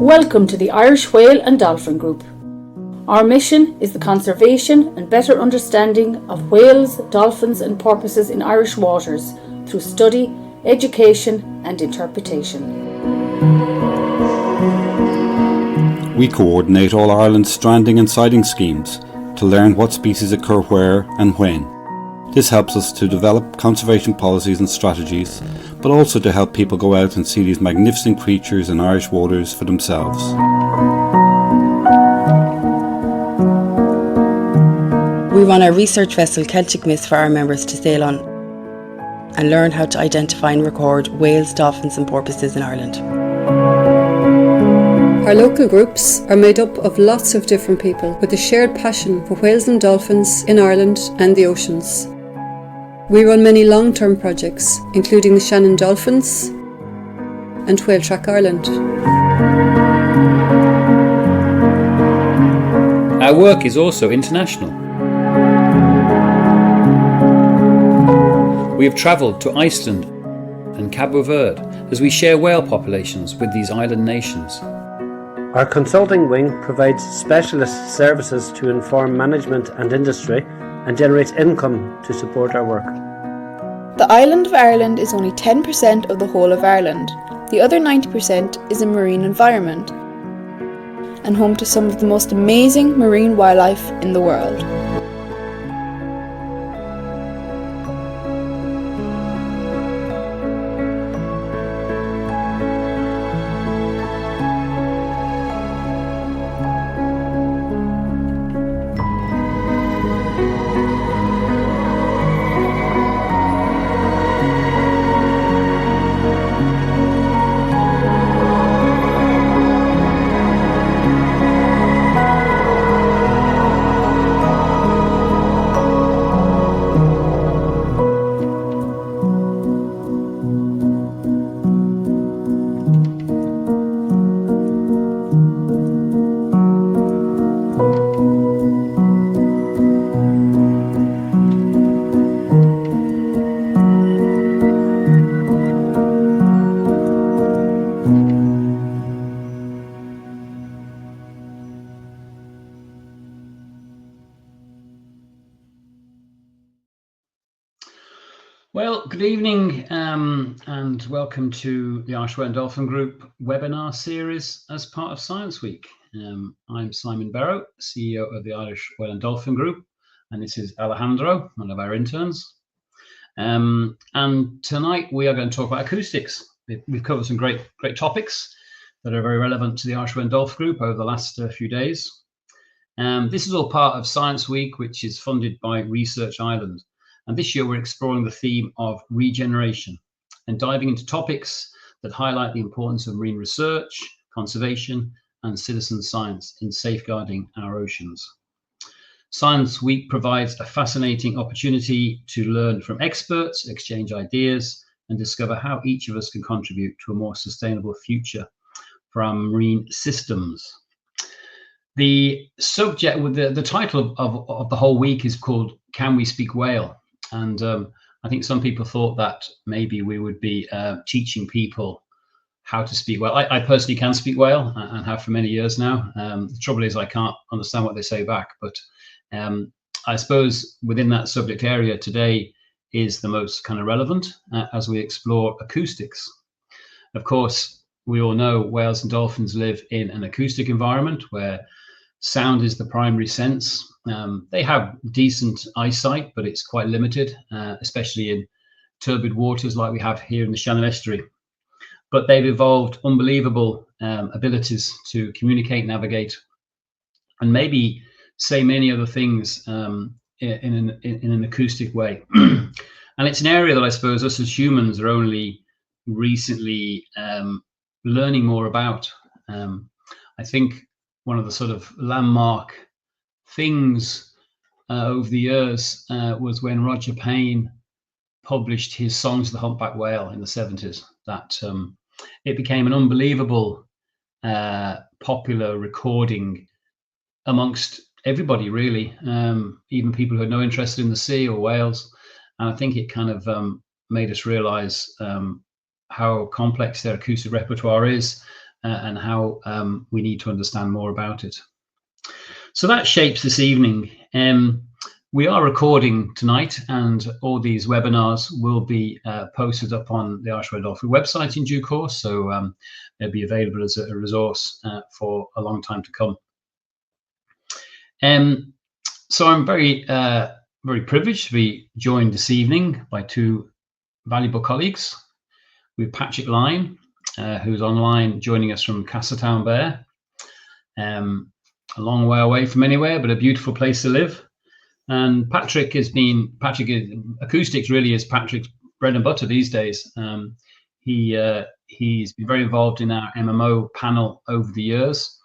Welcome to the Irish Whale and Dolphin Group. Our mission is the conservation and better understanding of whales, dolphins and porpoises in Irish waters through study, education and interpretation. We coordinate all Ireland's stranding and sighting schemes to learn what species occur where and when. This helps us to develop conservation policies and strategies, but also to help people go out and see these magnificent creatures in Irish waters for themselves. We run our research vessel Celtic Myths for our members to sail on and learn how to identify and record whales, dolphins and porpoises in Ireland. Our local groups are made up of lots of different people with a shared passion for whales and dolphins in Ireland and the oceans. We run many long-term projects, including the Shannon Dolphins and Whale Track Ireland. Our work is also international. We have travelled to Iceland and Cabo Verde as we share whale populations with these island nations. Our consulting wing provides specialist services to inform management and industry and generates income to support our work. The island of Ireland is only 10% of the whole of Ireland. The other 90% is a marine environment and home to some of the most amazing marine wildlife in the world. Well, good evening and welcome to the Irish Whale and Dolphin Group webinar series as part of Science Week. I'm Simon Barrow, CEO of the Irish Whale and Dolphin Group, and this is Alejandro, one of our interns. And tonight we are going to talk about acoustics. We've covered some great topics that are very relevant to the Irish Whale and Dolphin Group over the last few days. This is all part of Science Week, which is funded by Research Ireland. And this year we're exploring the theme of regeneration and diving into topics that highlight the importance of marine research, conservation and citizen science in safeguarding our oceans. Science Week provides a fascinating opportunity to learn from experts, exchange ideas and discover how each of us can contribute to a more sustainable future for our marine systems. The subject with the title of the whole week is called Can We Speak Whale? And I think some people thought that maybe we would be teaching people how to speak whale. I personally can speak whale and have for many years now. The trouble is I can't understand what they say back, but I suppose within that subject area today is the most kind of relevant as we explore acoustics. Of course, we all know whales and dolphins live in an acoustic environment where sound is the primary sense. They have decent eyesight, but it's quite limited, especially in turbid waters like we have here in the Shannon Estuary. But they've evolved unbelievable abilities to communicate, navigate, and maybe say many other things in an acoustic way. And it's an area that I suppose us as humans are only recently learning more about. I think one of the sort of landmark things over the years was when Roger Payne published his Songs of the Humpback Whale in the 70s. That it became an unbelievable popular recording amongst everybody, really, even people who had no interest in the sea or whales. And I think it kind of made us realize how complex their acoustic repertoire is and how we need to understand more about it. So that shapes this evening. We are recording tonight, and all these webinars will be posted up on the Irish Red Dolphin website in due course, so they'll be available as a resource for a long time to come. So I'm very privileged to be joined this evening by two valuable colleagues. We have Patrick Lyne, who's online joining us from Castletownbere, a long way away from anywhere, but a beautiful place to live. And Acoustics really is Patrick's bread and butter these days. He's been very involved in our MMO panel over the years.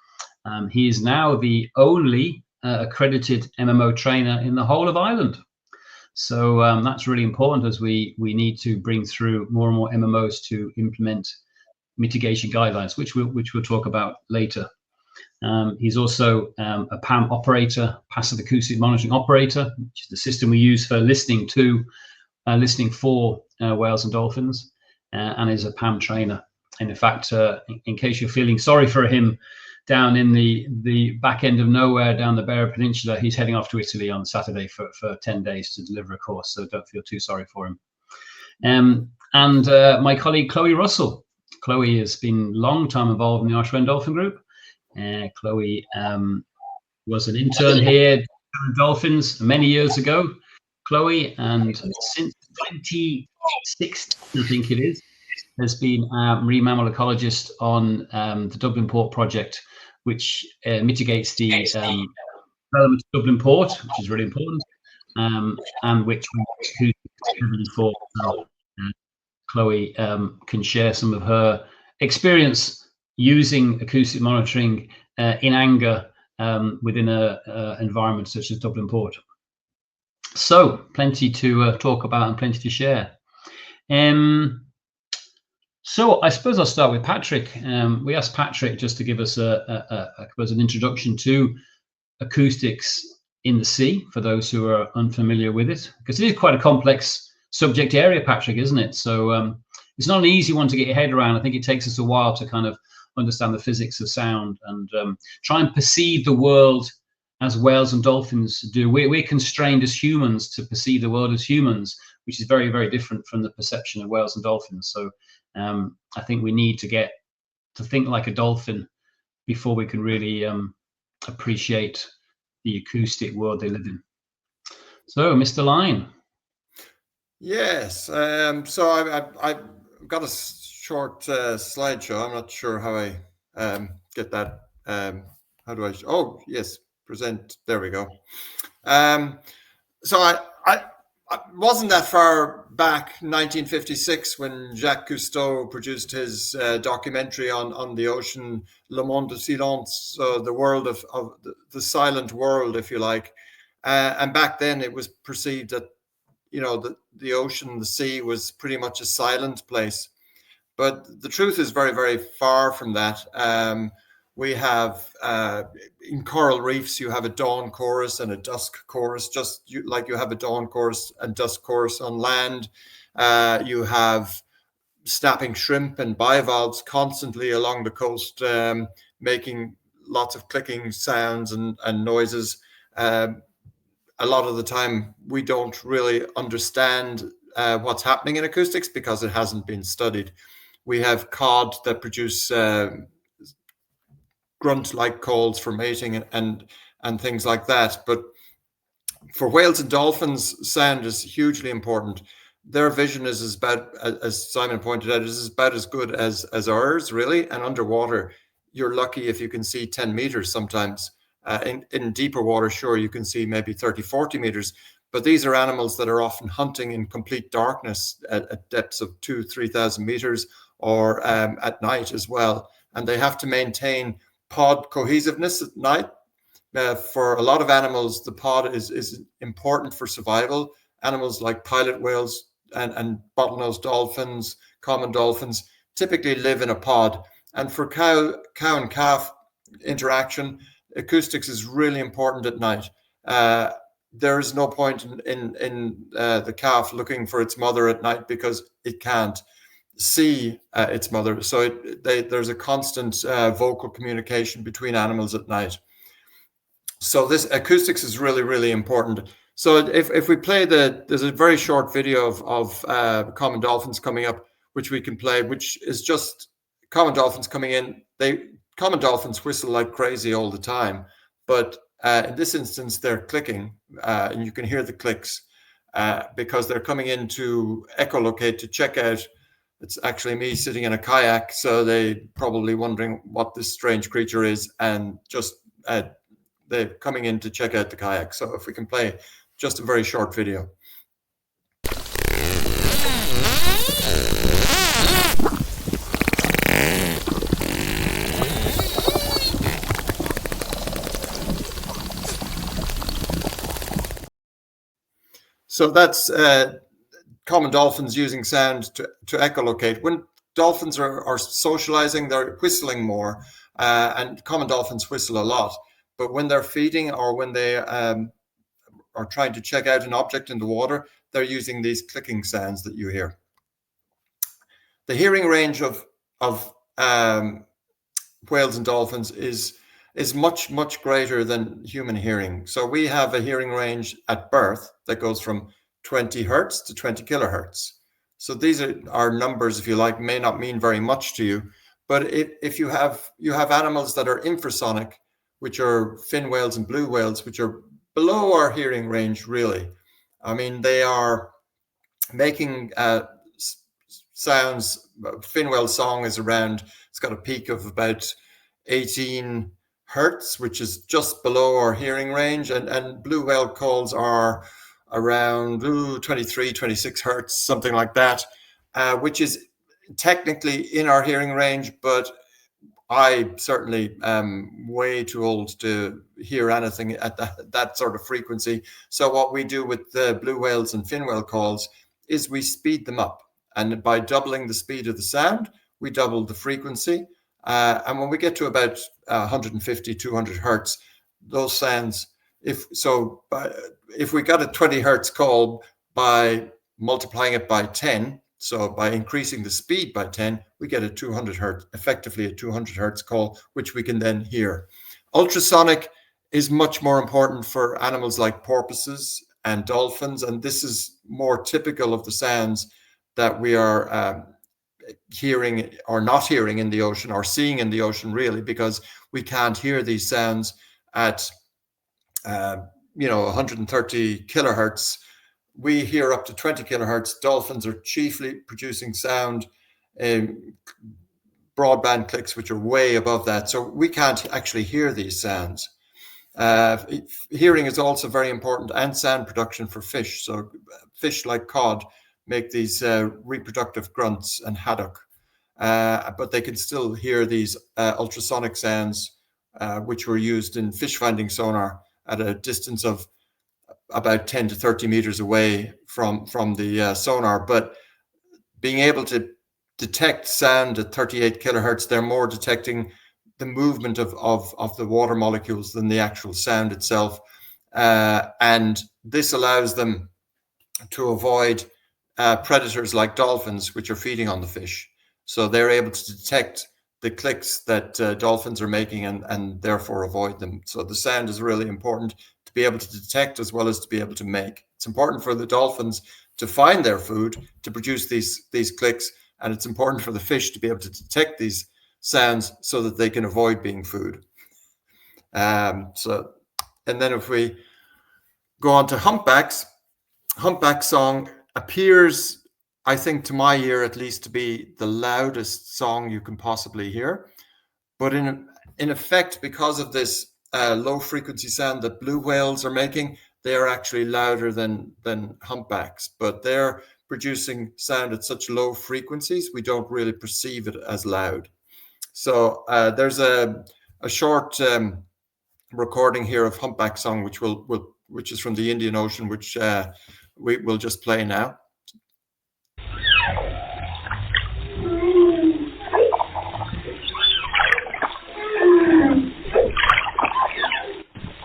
He is now the only accredited MMO trainer in the whole of Ireland. So that's really important, as we need to bring through more and more MMOs to implement mitigation guidelines, which we'll talk about later. He's also a PAM operator, passive acoustic monitoring operator, which is the system we use for listening for whales and dolphins, and is a PAM trainer. And in fact, in case you're feeling sorry for him down in the back end of nowhere down the Beara Peninsula, he's heading off to Italy on Saturday for 10 days to deliver a course, so don't feel too sorry for him. And my colleague Chloe Russell. Chloe has been a long time involved in the Irish Red Dolphin Group. Chloe was an intern here at Dolphins many years ago, Chloe, and since 2016, I think it is, has been a marine mammal ecologist on the Dublin Port project, which mitigates the development of Dublin Port, which is really important, and which we heavily for. Chloe can share some of her experience using acoustic monitoring in anger within an environment such as Dublin Port. So plenty to talk about and plenty to share. So I suppose I'll start with Patrick. We asked Patrick just to give us an introduction to acoustics in the sea, for those who are unfamiliar with it, because it is quite a complex subject area, Patrick, isn't it? So it's not an easy one to get your head around. I think it takes us a while to kind of understand the physics of sound and try and perceive the world as whales and dolphins do. We're constrained as humans to perceive the world as humans, which is very, very different from the perception of whales and dolphins. So I think we need to get to think like a dolphin before we can really appreciate the acoustic world they live in. So, Mr. Lyne. Yes. So I've got a short slideshow. I'm not sure how I get that. How do I? Oh, yes. Present. There we go. So I wasn't that far back, 1956, when Jacques Cousteau produced his documentary on the ocean, Le Monde du Silence, the world of the silent world, if you like. And back then it was perceived that, you know, the ocean, the sea was pretty much a silent place. But the truth is very, very far from that. We have, in coral reefs, you have a dawn chorus and a dusk chorus, just like you have a dawn chorus and dusk chorus on land. You have snapping shrimp and bivalves constantly along the coast, making lots of clicking sounds and noises. A lot of the time, we don't really understand what's happening in acoustics because it hasn't been studied. We have cod that produce grunt-like calls for mating and things like that. But for whales and dolphins, sound is hugely important. Their vision is as Simon pointed out, is about as good as ours, really. And underwater, you're lucky if you can see 10 meters sometimes. In deeper water, sure, you can see maybe 30, 40 meters. But these are animals that are often hunting in complete darkness at depths of 2,000 to 3,000 meters, or at night as well. And they have to maintain pod cohesiveness at night. For a lot of animals, the pod is important for survival. Animals like pilot whales and bottlenose dolphins, common dolphins, typically live in a pod. And for cow and calf interaction, acoustics is really important at night. There is no point in the calf looking for its mother at night because it can't. see its mother. So there's a constant vocal communication between animals at night. So this acoustics is really, really important. So if we play there's a very short video of common dolphins coming up, which we can play, which is just common dolphins coming in. Common dolphins whistle like crazy all the time, but in this instance, they're clicking, and you can hear the clicks because they're coming in to echolocate, to check out. It's actually me sitting in a kayak, so they're probably wondering what this strange creature is, and just they're coming in to check out the kayak. So if we can play just a very short video. So that's common dolphins using sound to echolocate. When dolphins are socializing, they're whistling more, and common dolphins whistle a lot. But when they're feeding or when they are trying to check out an object in the water, they're using these clicking sounds that you hear. The hearing range of whales and dolphins is much, much greater than human hearing. So we have a hearing range at birth that goes from 20 hertz to 20 kilohertz. So these are numbers, if you like, may not mean very much to you, but if you have animals that are infrasonic, which are fin whales and blue whales, which are below our hearing range, really. I mean, they are making sounds. Fin whale song is around, it's got a peak of about 18 hertz, which is just below our hearing range, and blue whale calls are around 23, 26 hertz, something like that, which is technically in our hearing range, but I certainly am way too old to hear anything at that sort of frequency. So what we do with the blue whales and fin whale calls is we speed them up. And by doubling the speed of the sound, we double the frequency. And when we get to about 150, 200 hertz, those sounds, if we got a 20 hertz call, by multiplying it by 10, so by increasing the speed by 10, we get a 200 hertz, effectively a 200 hertz call, which we can then hear. Ultrasonic is much more important for animals like porpoises and dolphins, and this is more typical of the sounds that we are hearing or not hearing in the ocean, or seeing in the ocean, really, because we can't hear these sounds at 130 kilohertz. We hear up to 20 kilohertz. Dolphins are chiefly producing sound in broadband clicks, which are way above that. So we can't actually hear these sounds. Hearing is also very important, and sound production for fish. So fish like cod make these reproductive grunts and haddock, but they can still hear these ultrasonic sounds, which were used in fish finding sonar at a distance of about 10 to 30 meters away from the sonar. But being able to detect sound at 38 kilohertz, they're more detecting the movement of the water molecules than the actual sound itself. And this allows them to avoid predators like dolphins, which are feeding on the fish. So they're able to detect the clicks that dolphins are making and therefore avoid them. So the sound is really important to be able to detect as well as to be able to make. It's important for the dolphins to find their food, to produce these clicks, and it's important for the fish to be able to detect these sounds so that they can avoid being food. And then if we go on to humpbacks, humpback song appears, I think, to my ear at least, to be the loudest song you can possibly hear. But in effect, because of this low frequency sound that blue whales are making, they are actually louder than humpbacks, but they're producing sound at such low frequencies, we don't really perceive it as loud. So there's a short recording here of humpback song, which is from the Indian Ocean, which we will just play now.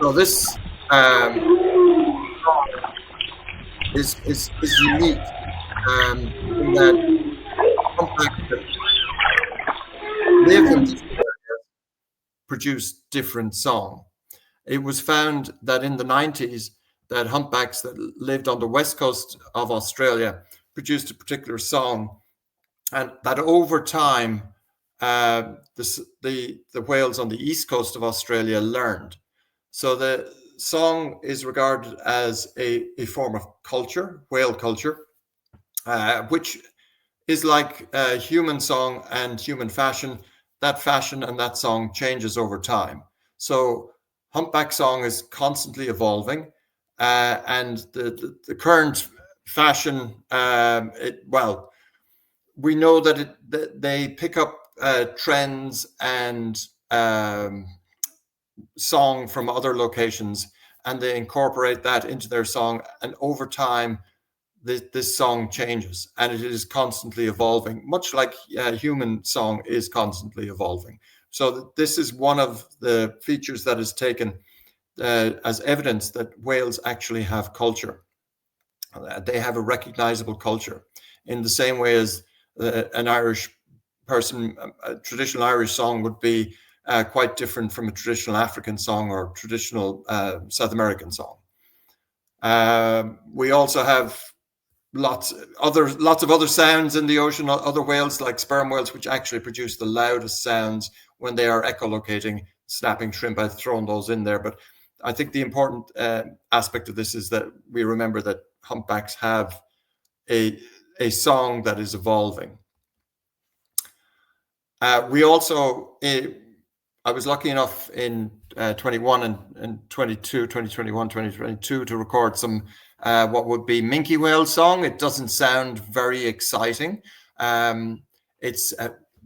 So this is unique in that humpbacks that live in different areas produce different song. It was found that in the 90s that humpbacks that lived on the west coast of Australia produced a particular song, and that over time the whales on the east coast of Australia learned. So the song is regarded as a form of culture, whale culture, which is like human song and human fashion. That fashion and that song changes over time. So humpback song is constantly evolving, and the current fashion, we know that they pick up trends and song from other locations, and they incorporate that into their song. And over time, this song changes, and it is constantly evolving, much like human song is constantly evolving. So this is one of the features that is taken as evidence that whales actually have culture. They have a recognizable culture in the same way as an Irish person, a traditional Irish song would be quite different from a traditional African song or traditional South American song. We also have lots of other sounds in the ocean, other whales like sperm whales, which actually produce the loudest sounds when they are echolocating, snapping shrimp. I've thrown those in there, but I think the important aspect of this is that we remember that humpbacks have a song that is evolving. We also, I was lucky enough in 21 and 2021, 2022 to record some what would be minke whale song. It doesn't sound very exciting. It's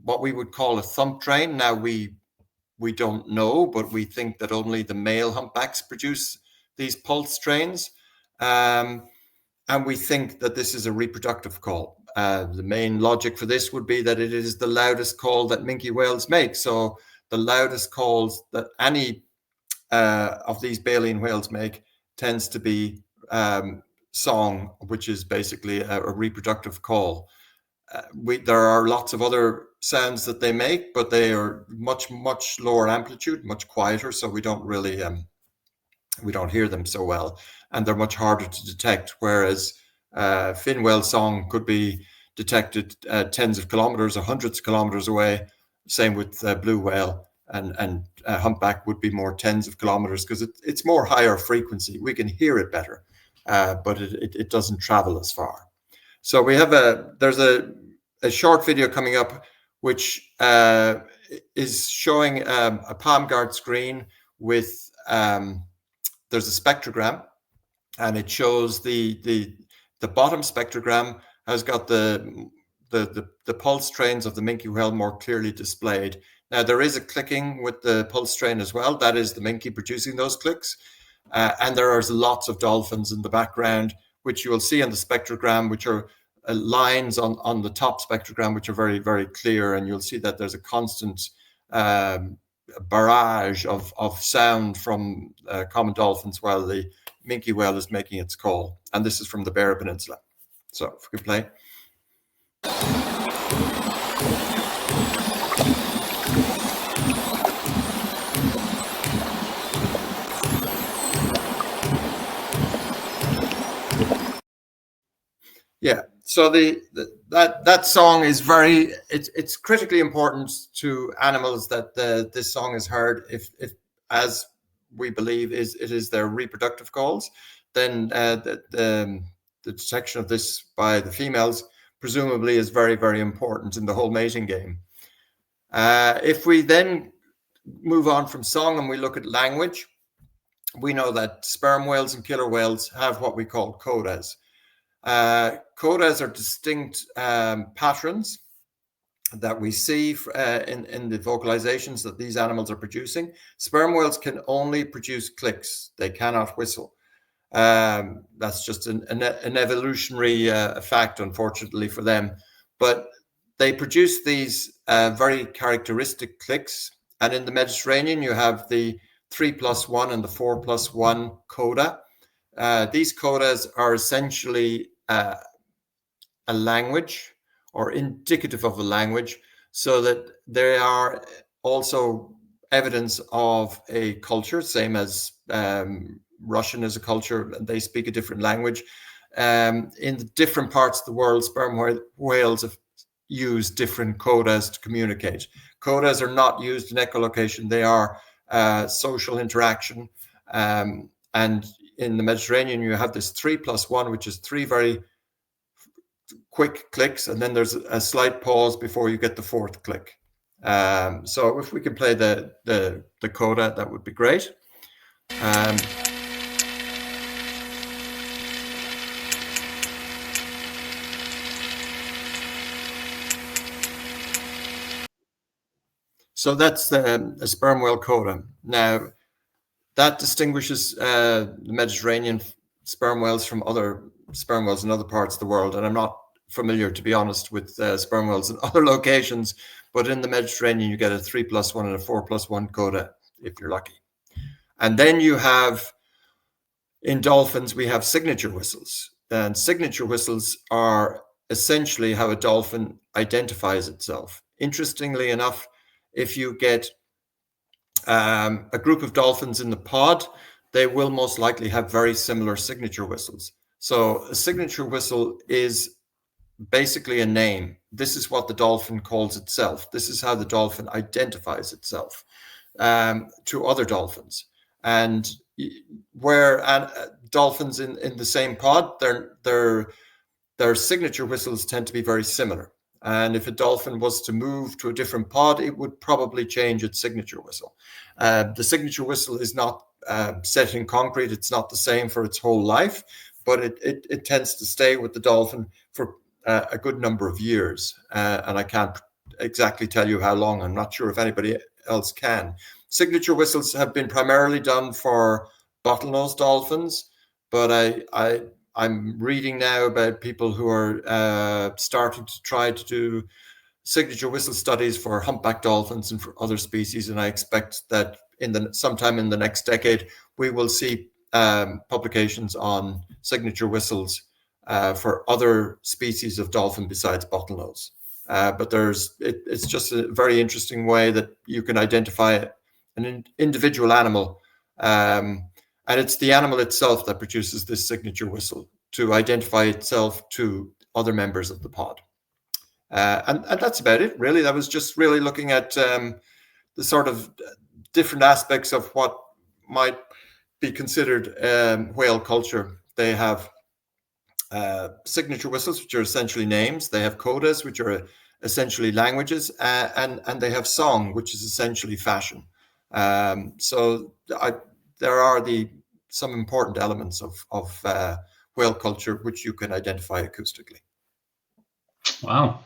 what we would call a thump train. Now we don't know, but we think that only the male humpbacks produce these pulse trains. And we think that this is a reproductive call. The main logic for this would be that it is the loudest call that minke whales make. So the loudest calls that any of these baleen whales make tends to be song, which is basically a reproductive call. There are lots of other sounds that they make, but they are much lower amplitude, much quieter, so we don't really we don't hear them so well, and they're much harder to detect. Whereas fin whale song could be detected tens of kilometers or hundreds of kilometers away. Same with blue whale, and humpback would be more tens of kilometers because it's more higher frequency. We can hear it better, but it doesn't travel as far. So we have there's a short video coming up which is showing a palm guard screen with there's a spectrogram, and it shows the bottom spectrogram has got the pulse trains of the minke whale more clearly displayed. Now there is a clicking with the pulse train as well. That is the minke producing those clicks, and there are lots of dolphins in the background, which you will see on the spectrogram, which are lines on the top spectrogram, which are very, very clear, and you'll see that there's a constant barrage of sound from common dolphins while the minke whale is making its call. And this is from the Beara Peninsula. So if we can play. Yeah, so that song is it's critically important to animals that this song is heard. If as we believe it is their reproductive calls, then the detection of this by the females presumably is very, very important in the whole mating game. If we then move on from song and we look at language, we know that sperm whales and killer whales have what we call codas. Codas are distinct patterns that we see in the vocalizations that these animals are producing. Sperm whales can only produce clicks. They cannot whistle. That's just an evolutionary fact, unfortunately for them. But they produce these very characteristic clicks. And in the Mediterranean, you have the 3+1 and the 4+1 coda. These codas are essentially a language or indicative of a language, so that they are also evidence of a culture, same as Russian is a culture, they speak a different language. In the different parts of the world, sperm whales have used different codas to communicate. Codas are not used in echolocation, they are social interaction. And in the Mediterranean, you have this 3+1, which is 3 very quick clicks, and then there's a slight pause before you get the 4th click. So if we can play the coda, that would be great. So that's a sperm whale coda. Now, that distinguishes the Mediterranean sperm whales from other sperm whales in other parts of the world. And I'm not familiar, to be honest, with sperm whales in other locations, but in the Mediterranean, you get a 3+1 and a 4+1 coda, if you're lucky. And then you have, in dolphins, we have signature whistles. And signature whistles are essentially how a dolphin identifies itself. Interestingly enough, if you get a group of dolphins in the pod, they will most likely have very similar signature whistles. So a signature whistle is basically a name. This is what the dolphin calls itself. This is how the dolphin identifies itself to other dolphins. And where dolphins in the same pod, their signature whistles tend to be very similar. And if a dolphin was to move to a different pod, it would probably change its signature whistle. The signature whistle is not set in concrete. It's not the same for its whole life, but it tends to stay with the dolphin for a good number of years. And I can't exactly tell you how long. I'm not sure if anybody else can. Signature whistles have been primarily done for bottlenose dolphins, but I'm reading now about people who are starting to try to do signature whistle studies for humpback dolphins and for other species, and I expect that sometime in the next decade we will see publications on signature whistles for other species of dolphin besides bottlenose. But it's just a very interesting way that you can identify an individual animal. And it's the animal itself that produces this signature whistle to identify itself to other members of the pod. And that's about it, really. That was just really looking at the sort of different aspects of what might be considered whale culture. They have signature whistles, which are essentially names. They have codas, which are essentially languages. And they have song, which is essentially fashion. So there are some important elements of whale culture which you can identify acoustically. Wow,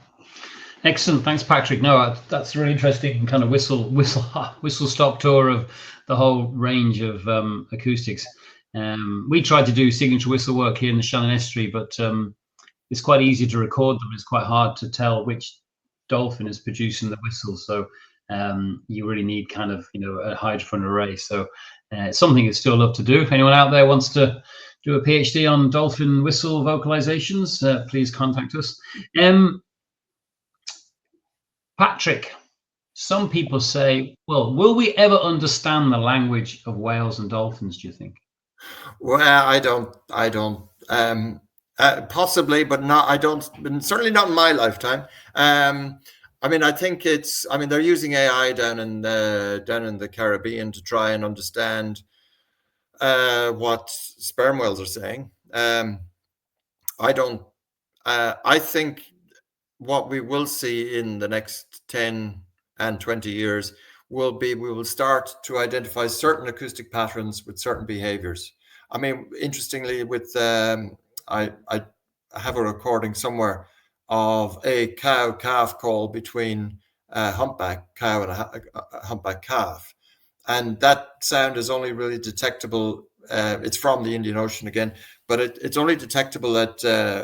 excellent! Thanks, Patrick. No, that's really interesting. Kind of whistle stop tour of the whole range of acoustics. We tried to do signature whistle work here in the Shannon Estuary, but it's quite easy to record them. It's quite hard to tell which dolphin is producing the whistle. So you really need kind of a hydrophone array. So it's something you'd still love to do. If anyone out there wants to do a PhD on dolphin whistle vocalizations, please contact us. Patrick, some people say, well, will we ever understand the language of whales and dolphins, do you think? Well, I don't. Possibly, but not. I don't. Certainly not in my lifetime. I mean, I think they're using AI down in the Caribbean to try and understand what sperm whales are saying. I think what we will see in the next 10 and 20 years will be, we will start to identify certain acoustic patterns with certain behaviors. I mean, interestingly, with I have a recording somewhere of a cow-calf call between a humpback cow and a humpback calf. And that sound is only really detectable, it's from the Indian Ocean again, but it's only detectable at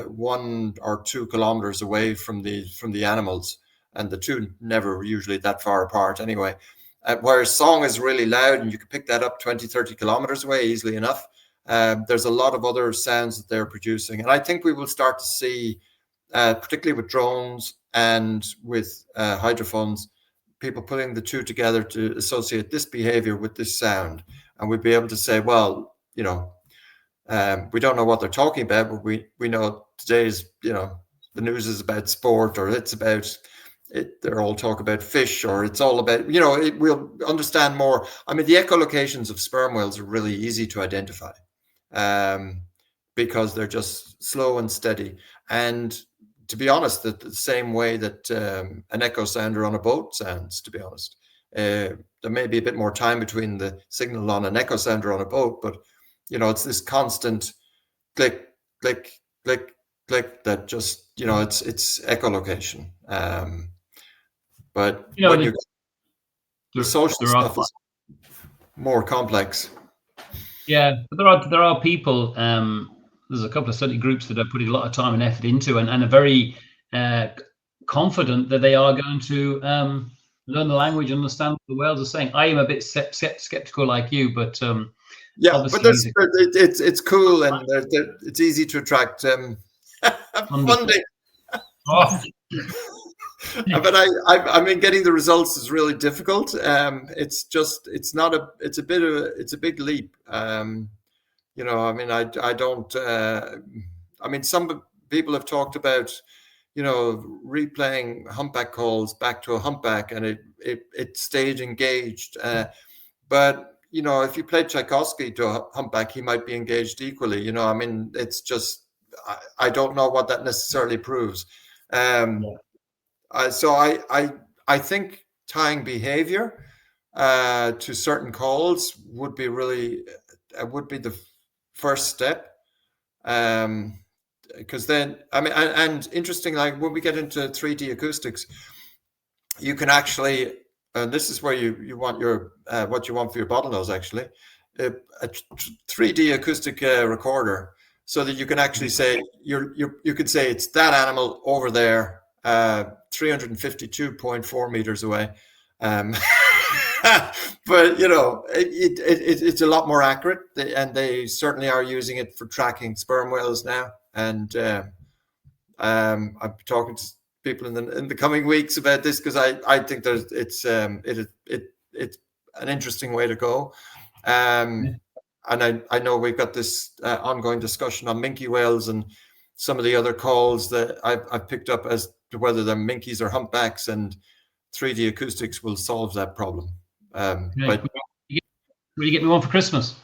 1 or 2 kilometers away from the animals. And the two never usually that far apart anyway. Whereas song is really loud and you can pick that up 20, 30 kilometers away easily enough. There's a lot of other sounds that they're producing. And I think we will start to see particularly with drones and with hydrophones, people putting the two together to associate this behavior with this sound. And we'd be able to say, well, we don't know what they're talking about, but we know today's, the news is about sport, or it's about it. They're all talk about fish, or it's all about, we'll understand more. I mean, the echolocations of sperm whales are really easy to identify because they're just slow and steady. And to be honest, the same way that an echo sounder on a boat sounds, to be honest. There may be a bit more time between the signal on an echo sounder on a boat, but, it's this constant click, click, click, click that just, it's echolocation. But when the social stuff is more complex. Yeah, but there are people. There's a couple of study groups that are putting a lot of time and effort into, and are very confident that they are going to learn the language and understand what the whales are saying. I am a bit skeptical like you, but yeah, but it's cool, and it's easy to attract funding. Oh. But I mean, getting the results is really difficult. It's a big leap. I mean, I don't. I mean, some people have talked about, replaying humpback calls back to a humpback, and it stayed engaged. But if you played Tchaikovsky to a humpback, he might be engaged equally. I mean, it's just I don't know what that necessarily proves. So I think tying behavior to certain calls would be the first step. Because then, I mean, and interesting, like when we get into 3D acoustics, you can actually, and this is where you want your what you want for your bottlenose, actually, a 3D acoustic recorder, so that you can actually say you could say it's that animal over there, 352.4 meters away. But it's a lot more accurate, and they certainly are using it for tracking sperm whales now. And I'm talking to people in the coming weeks about this, because I think it's an interesting way to go. And I know we've got this ongoing discussion on minke whales and some of the other calls that I've picked up as to whether they're minkies or humpbacks, and 3D acoustics will solve that problem. But will you get me one for Christmas?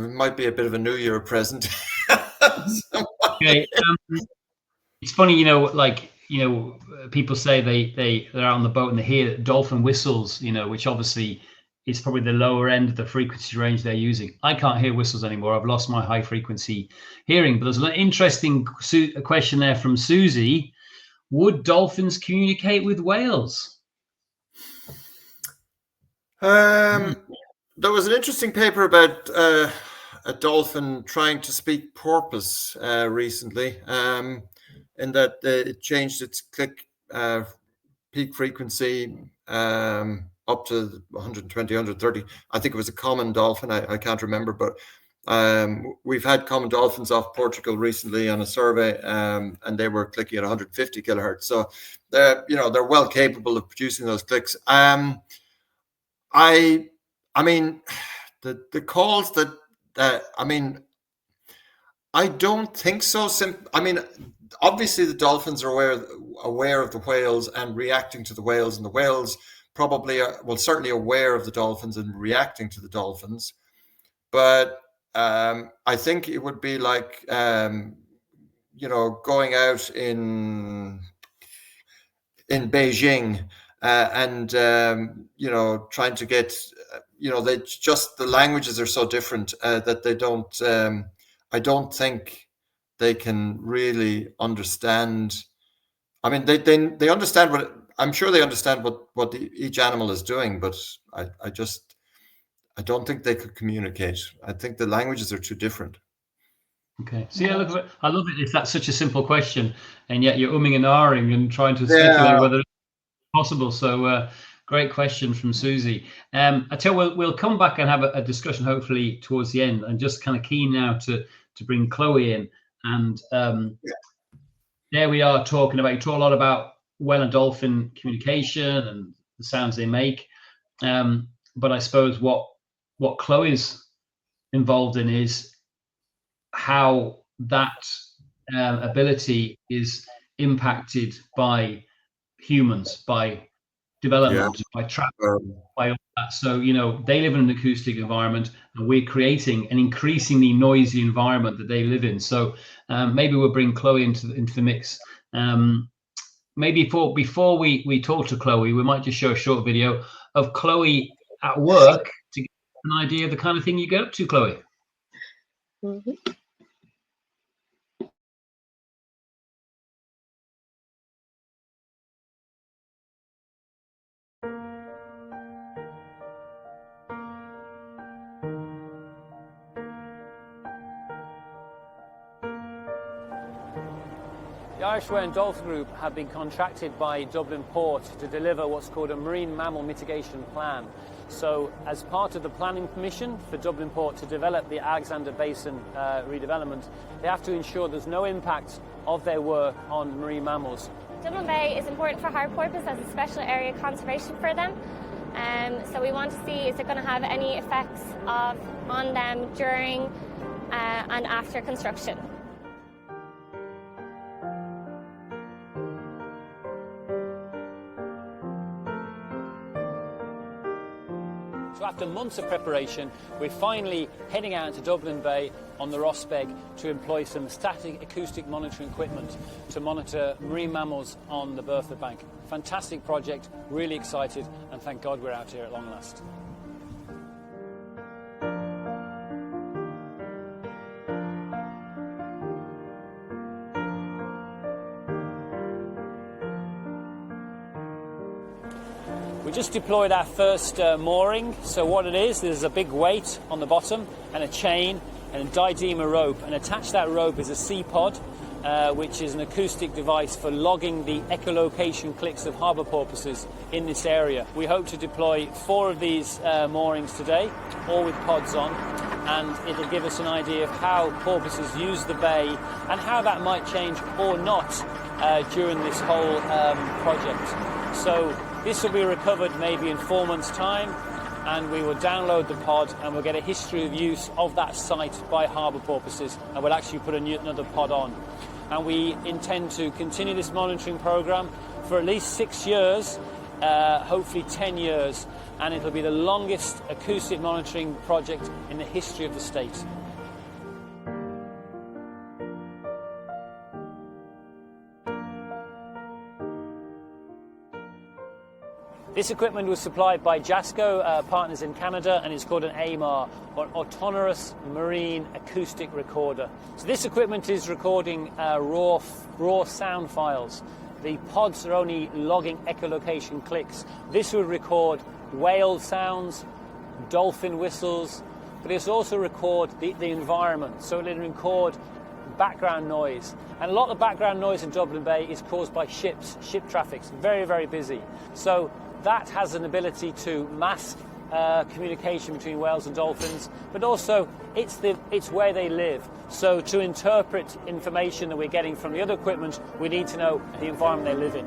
Might be a bit of a New Year present. Okay. It's funny, people say they're out on the boat and they hear dolphin whistles, which obviously is probably the lower end of the frequency range they're using. I can't hear whistles anymore. I've lost my high frequency hearing. But there's an interesting question there from Susie. Would dolphins communicate with whales? There was an interesting paper about a dolphin trying to speak porpoise recently, in that it changed its click peak frequency up to 120, 130. I think it was a common dolphin. I can't remember, but we've had common dolphins off Portugal recently on a survey, and they were clicking at 150 kilohertz. So they're well capable of producing those clicks. I mean, the calls that I mean, I don't think so. I mean, obviously the dolphins are aware of the whales and reacting to the whales, and the whales probably certainly aware of the dolphins and reacting to the dolphins. But I think it would be like going out in Beijing and trying to get they just, the languages are so different that they don't. I don't think they can really understand. I mean, they understand what, I'm sure they understand what each animal is doing, but I don't think they could communicate. I think the languages are too different. Okay. See, I love it if that's such a simple question, and yet you're umming and ahhing and trying to speculate whether it's possible. So great question from Susie. I tell you, we'll come back and have a discussion hopefully towards the end. I'm just kind of keen now to bring Chloe in And there we are talking about, you talk a lot about whale and dolphin communication and the sounds they make. But I suppose what Chloe's involved in is how that ability is impacted by humans, by development, by travel, by all that. So, they live in an acoustic environment and we're creating an increasingly noisy environment that they live in. So maybe we'll bring Chloe into the mix. Maybe before we talk to Chloe, we might just show a short video of Chloe at work to get an idea of the kind of thing you get up to, Chloe. Mm-hmm. The Irish Whale and Dolphin Group have been contracted by Dublin Port to deliver what's called a marine mammal mitigation plan. So as part of the planning permission for Dublin Port to develop the Alexander Basin redevelopment, they have to ensure there's no impact of their work on marine mammals. Dublin Bay is important for our purpose as a special area conservation for them. So we want to see, is it going to have any effects on them during and after construction. So after months of preparation, we're finally heading out to Dublin Bay on the Rossbeg to employ some static acoustic monitoring equipment to monitor marine mammals on the Burford Bank. Fantastic project, really excited, and thank God we're out here at long last. We just deployed our first mooring. So what it is, there's a big weight on the bottom and a chain and a Dyneema rope, and attached to that rope is a C-pod, which is an acoustic device for logging the echolocation clicks of harbour porpoises in this area. We hope to deploy 4 of these moorings today, all with pods on, and it'll give us an idea of how porpoises use the bay and how that might change or not during this whole project. So this will be recovered maybe in 4 months' time, and we will download the pod and we'll get a history of use of that site by harbour porpoises, and we'll actually put another pod on. And we intend to continue this monitoring programme for at least 6 years, hopefully 10 years, and it'll be the longest acoustic monitoring project in the history of the state. This equipment was supplied by JASCO, partners in Canada, and it's called an AMAR, or Autonomous Marine Acoustic Recorder. So this equipment is recording raw sound files. The pods are only logging echolocation clicks. This will record whale sounds, dolphin whistles, but it's also record the environment. So it'll record background noise. And a lot of background noise in Dublin Bay is caused by ship traffic. It's very, very busy. So that has an ability to mask communication between whales and dolphins, but also it's where they live. So to interpret information that we're getting from the other equipment, we need to know the environment they live in.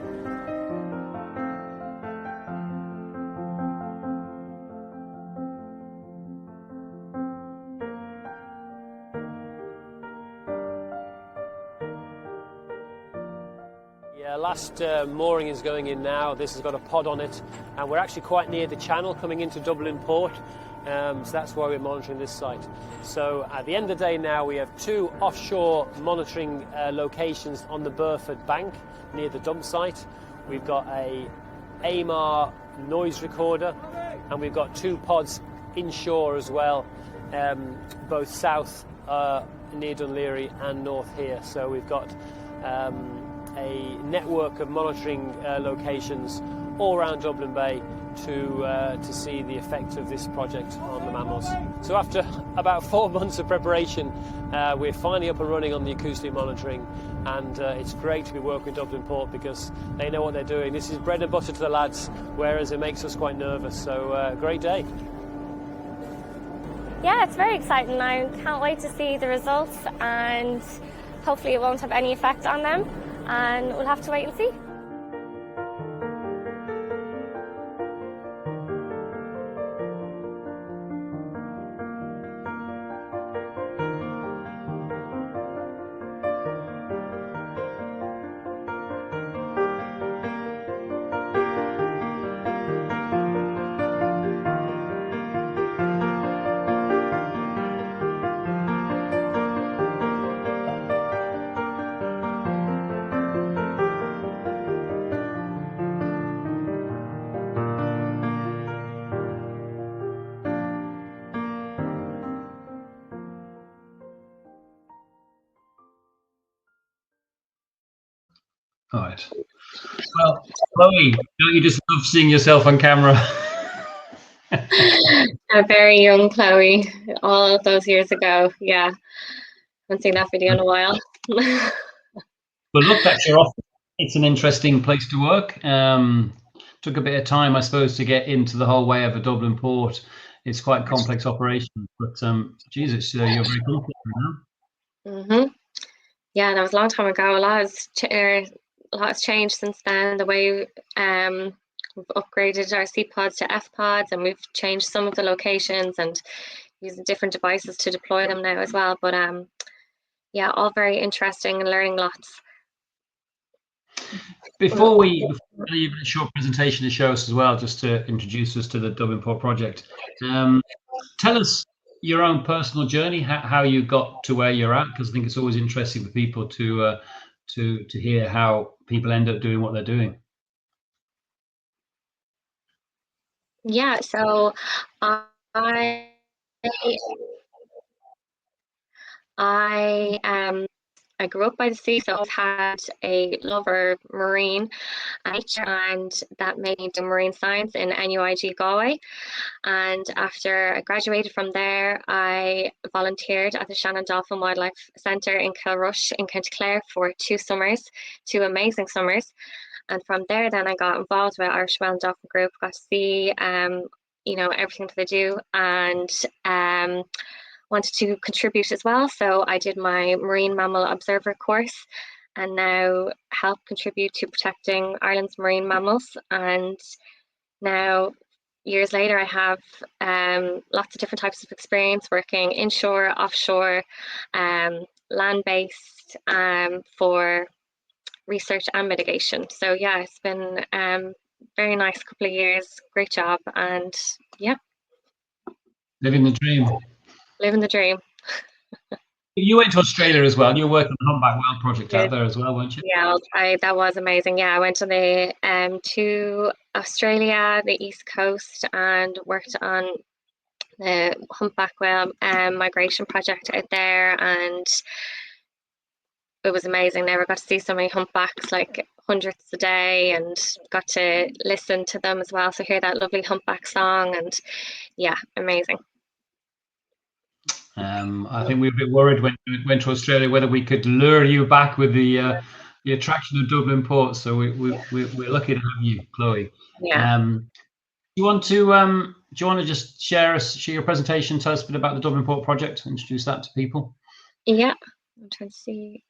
Last mooring is going in now. This has got a pod on it, and we're actually quite near the channel coming into Dublin Port, so that's why we're monitoring this site. So at the end of the day now, we have 2 offshore monitoring locations on the Burford Bank near the dump site. We've got a AMAR noise recorder, and we've got 2 pods inshore as well, both south near Dunleary and north here. So we've got a network of monitoring locations all around Dublin Bay to see the effect of this project on the mammals. So after about 4 months of preparation, we're finally up and running on the acoustic monitoring, and it's great to be working with Dublin Port because they know what they're doing. This is bread and butter to the lads, whereas it makes us quite nervous. So great day. Yeah, it's very exciting. I can't wait to see the results and hopefully it won't have any effect on them, and we'll have to wait and see. All right. Well, Chloe, don't you just love seeing yourself on camera? A very young Chloe, all of those years ago. Yeah, haven't seen that video in a while. Well, look, that's your office. It's an interesting place to work. Took a bit of time, I suppose, to get into the whole way of a Dublin port. It's quite a complex operation, but Jesus, you're very comfortable now. Yeah, that was a long time ago. A lot has changed since then. The way we've upgraded our C pods to F pods, and we've changed some of the locations and using different devices to deploy them now as well. But yeah, all very interesting and learning lots. Before we leave a short presentation to show us as well, just to introduce us to the Dublin Port project, tell us your own personal journey, how you got to where you're at, because I think it's always interesting for people to hear how people end up doing what they're doing. Yeah, so I grew up by the sea, so I've had a love for marine nature, and that made me do marine science in IWDG Galway. And after I graduated from there, I volunteered at the Shannon Dolphin Wildlife Centre in Kilrush in County Clare for 2 summers, 2 amazing summers. And from there, then I got involved with Irish Whale and Dolphin Group, got to see, everything that they do, and wanted to contribute as well. So I did my Marine Mammal Observer course and now help contribute to protecting Ireland's marine mammals. And now, years later, I have lots of different types of experience working inshore, offshore, land-based for research and mitigation. So yeah, it's been very nice couple of years, great job, and yeah. Living the dream. Living the dream. You went to Australia as well. You were working on the Humpback Whale project out there as well, weren't you? Yeah, that was amazing. Yeah, I went to to Australia, the East Coast, and worked on the Humpback Whale migration project out there, and it was amazing. Never got to see so many humpbacks, like hundreds a day, and got to listen to them as well. So hear that lovely humpback song, and yeah, amazing. I think we were a bit worried when we went to Australia whether we could lure you back with the attraction of Dublin Port. So we're lucky to have you, Chloe. Yeah. Do you want to just share your presentation, tell us a bit about the Dublin Port project, introduce that to people? Yeah, I'm trying to see.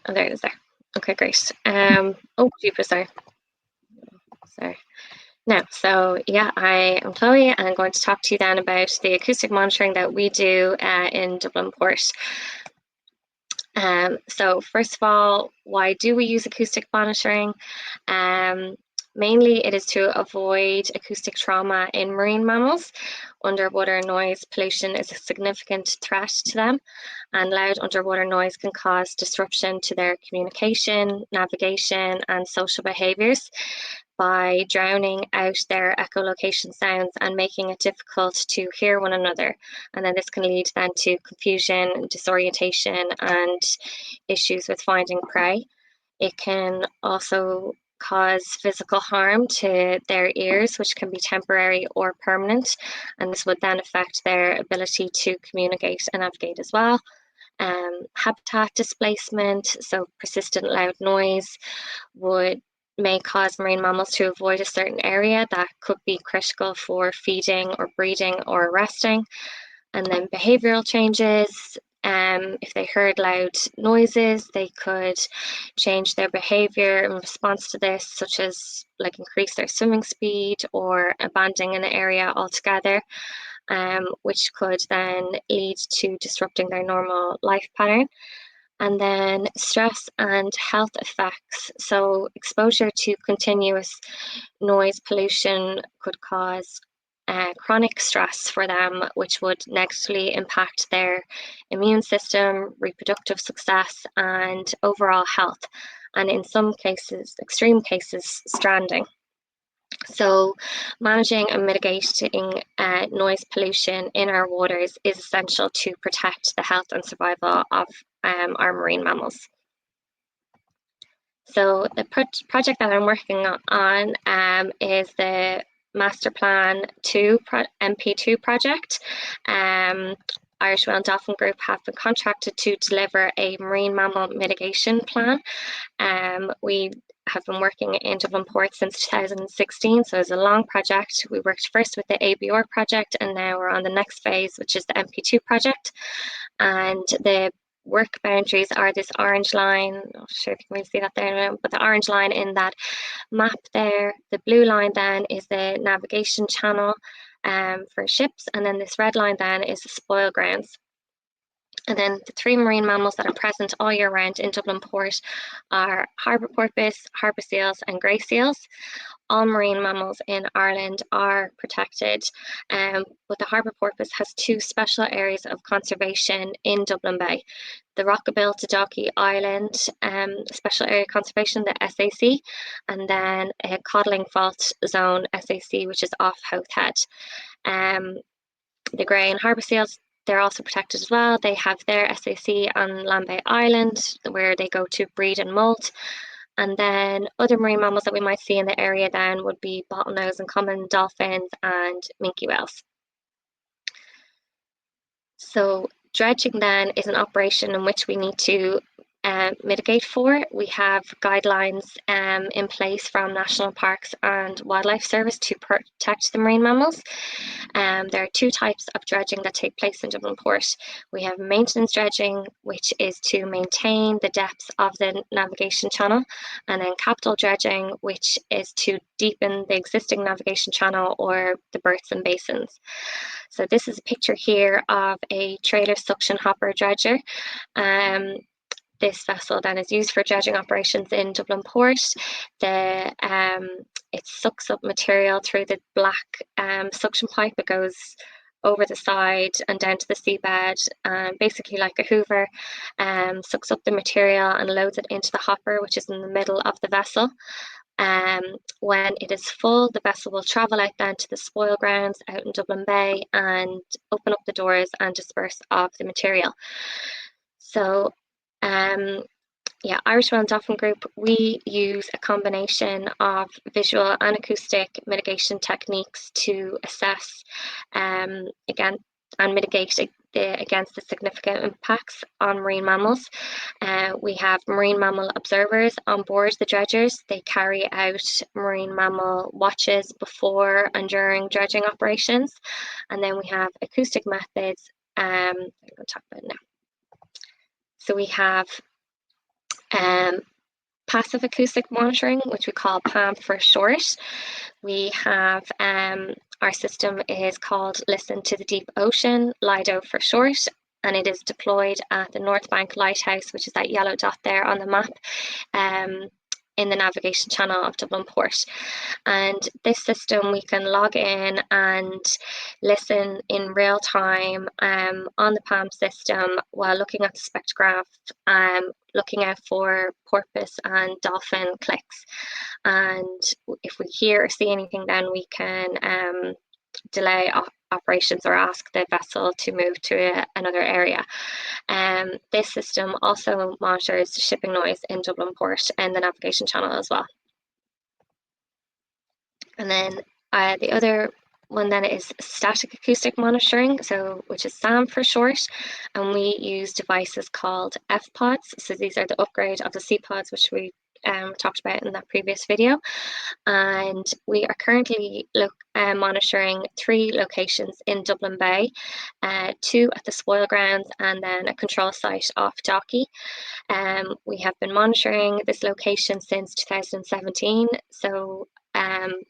Oh, there it is there. Okay, great. Oh, jeepers, sorry. No, so yeah, I am Chloe, and I'm going to talk to you then about the acoustic monitoring that we do in Dublin Port. So first of all, why do we use acoustic monitoring? Mainly it is to avoid acoustic trauma in marine mammals. Underwater noise pollution is a significant threat to them, and loud underwater noise can cause disruption to their communication, navigation, and social behaviours by drowning out their echolocation sounds and making it difficult to hear one another. And then this can lead then to confusion, disorientation, and issues with finding prey. It can also cause physical harm to their ears, which can be temporary or permanent, and this would then affect their ability to communicate and navigate as well. Habitat displacement, so persistent loud noise, may cause marine mammals to avoid a certain area that could be critical for feeding or breeding or resting. And then behavioral changes, If they heard loud noises, they could change their behavior in response to this, such as like increase their swimming speed or abandoning an area altogether, which could then lead to disrupting their normal life pattern. And then stress and health effects. So exposure to continuous noise pollution could cause chronic stress for them, which would negatively impact their immune system, reproductive success, and overall health. And in some cases, extreme cases, stranding. So managing and mitigating noise pollution in our waters is essential to protect the health and survival of our marine mammals. So the project that I'm working on is the Master Plan 2 MP2 project. Irish Whale and Dolphin Group have been contracted to deliver a marine mammal mitigation plan. We have been working in Dublin Port since 2016, so it's a long project. We worked first with the ABR project, and now we're on the next phase, which is the MP2 project. And the work boundaries are this orange line. I'm not sure if you can really see that there, but the orange line in that map there. The blue line then is the navigation channel for ships, and then this red line then is the spoil grounds. And then the three marine mammals that are present all year round in Dublin Port are harbour porpoise, harbour seals, and grey seals. All marine mammals in Ireland are protected, but the harbour porpoise has two special areas of conservation in Dublin Bay. The Rockabill to Docky Island Special Area Conservation, the SAC, and then a Coddling Fault Zone SAC, which is off Howth Head. The grey and harbour seals, they're also protected as well. They have their SAC on Lambay Island, where they go to breed and molt. And then other marine mammals that we might see in the area then would be bottlenose and common dolphins and minke whales. So dredging then is an operation in which we need to mitigate for. We have guidelines in place from National Parks and Wildlife Service to protect the marine mammals. There are two types of dredging that take place in Dublin Port. We have maintenance dredging, which is to maintain the depths of the navigation channel, and then capital dredging, which is to deepen the existing navigation channel or the berths and basins. So this is a picture here of a trailer suction hopper dredger. This vessel then is used for dredging operations in Dublin Port. It sucks up material through the black suction pipe. It goes over the side and down to the seabed, basically like a hoover, sucks up the material and loads it into the hopper, which is in the middle of the vessel. When it is full, the vessel will travel out then to the spoil grounds out in Dublin Bay and open up the doors and disperse of the material. So Irish Whale and Dolphin Group, we use a combination of visual and acoustic mitigation techniques to assess again and mitigate against the significant impacts on marine mammals. We have marine mammal observers on board the dredgers. They carry out marine mammal watches before and during dredging operations. And then we have acoustic methods. I'm going to talk about it now. So we have passive acoustic monitoring, which we call PAM for short. We have our system is called Listen to the Deep Ocean, LIDO for short, and it is deployed at the North Bank Lighthouse, which is that yellow dot there on the map, in the navigation channel of Dublin Port. And this system, we can log in and listen in real time on the PAM system while looking at the spectrograph, looking out for porpoise and dolphin clicks. And if we hear or see anything, then we can delay operations or ask the vessel to move to another area. This system also monitors shipping noise in Dublin Port and the navigation channel as well. And then the other one then is static acoustic monitoring, which is SAM for short, and we use devices called F-pods. So these are the upgrade of the C-pods, which we talked about in that previous video. And we are currently monitoring 3 locations in Dublin Bay, 2 at the spoil grounds, and then a control site off Docky. We have been monitoring this location since 2017, so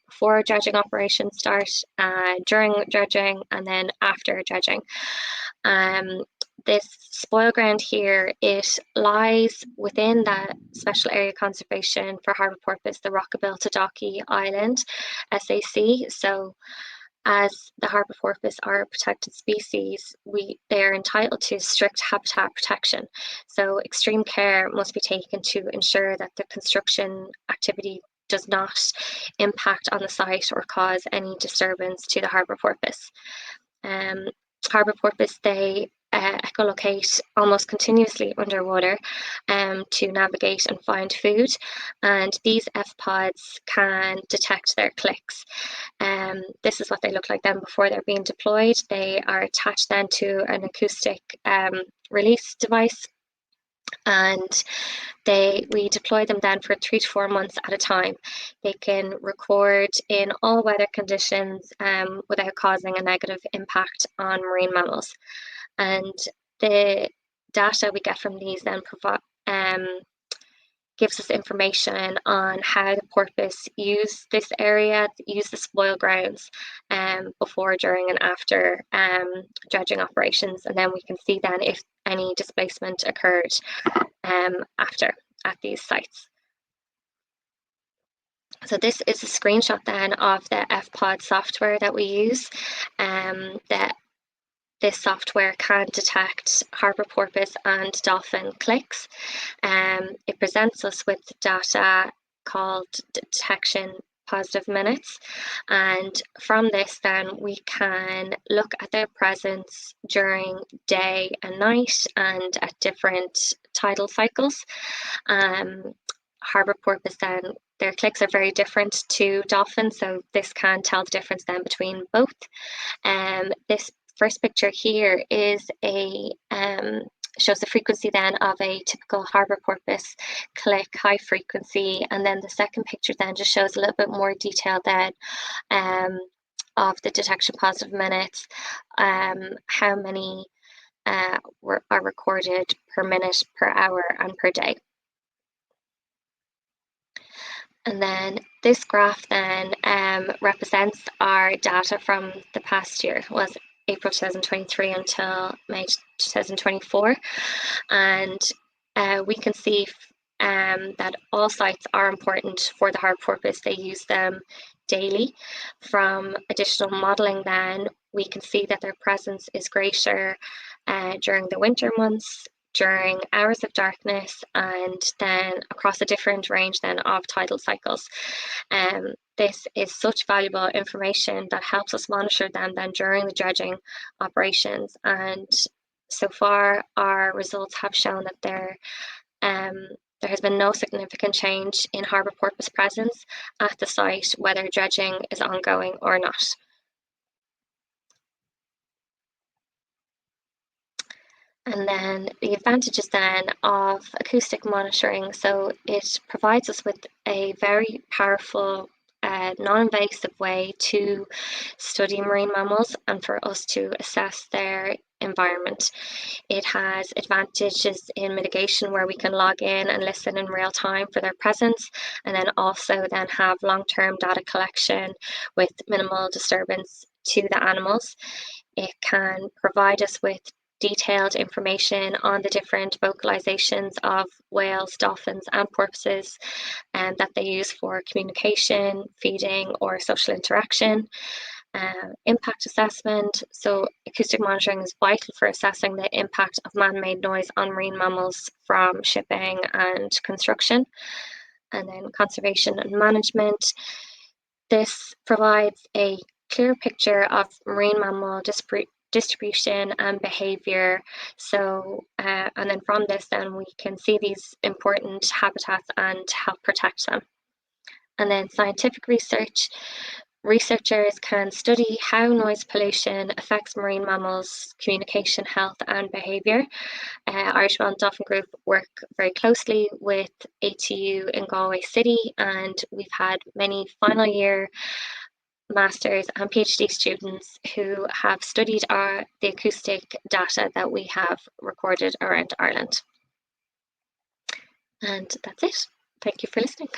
before dredging operations start, during dredging, and then after dredging. This spoil ground here, it lies within that Special Area Conservation for Harbour Porpoise, the Rockabill to Docky Island, SAC. So as the harbour porpoise are a protected species, they are entitled to strict habitat protection. So extreme care must be taken to ensure that the construction activity does not impact on the site or cause any disturbance to the harbour porpoise. Harbour porpoise, they echolocate almost continuously underwater to navigate and find food, and these F-pods can detect their clicks. This is what they look like then before they're being deployed. They are attached then to an acoustic release device, and we deploy them then for 3 to 4 months at a time. They can record in all weather conditions without causing a negative impact on marine mammals. And the data we get from these then gives us information on how the porpoise use this area, use the spoil grounds before, during, and after dredging operations. And then we can see then if any displacement occurred after at these sites. So this is a screenshot then of the F-pod software that we use. This software can detect harbour porpoise and dolphin clicks. It presents us with data called detection positive minutes, and from this then we can look at their presence during day and night and at different tidal cycles. Harbour porpoise then, their clicks are very different to dolphins, so this can tell the difference then between both. This first picture here is shows the frequency then of a typical harbour porpoise click, high frequency, and then the second picture then just shows a little bit more detail then of the detection positive minutes, how many are recorded per minute, per hour, and per day. And then this graph then represents our data from the past year. It was April 2023 until May 2024, and we can see that all sites are important for the harbour porpoise. They use them daily. From additional modelling then, we can see that their presence is greater during the winter months, during hours of darkness, and then across a different range then of tidal cycles. This is such valuable information that helps us monitor them then during the dredging operations, and so far our results have shown that there has been no significant change in harbour porpoise presence at the site, whether dredging is ongoing or not. And then the advantages then of acoustic monitoring. So it provides us with a very powerful non-invasive way to study marine mammals and for us to assess their environment. It has advantages in mitigation, where we can log in and listen in real time for their presence, and then also then have long-term data collection with minimal disturbance to the animals. It can provide us with detailed information on the different vocalizations of whales, dolphins, and porpoises that they use for communication, feeding, or social interaction. Impact assessment. So acoustic monitoring is vital for assessing the impact of man-made noise on marine mammals from shipping and construction. And then conservation and management. This provides a clear picture of marine mammal distribution and behavior. So, and then from this, then we can see these important habitats and help protect them. And then scientific research. researchers can study how noise pollution affects marine mammals' communication, health, and behaviour. Irish Whale and Dolphin Group work very closely with ATU in Galway City, and we've had many final year Masters and PhD students who have studied the acoustic data that we have recorded around Ireland. And that's it. Thank you for listening.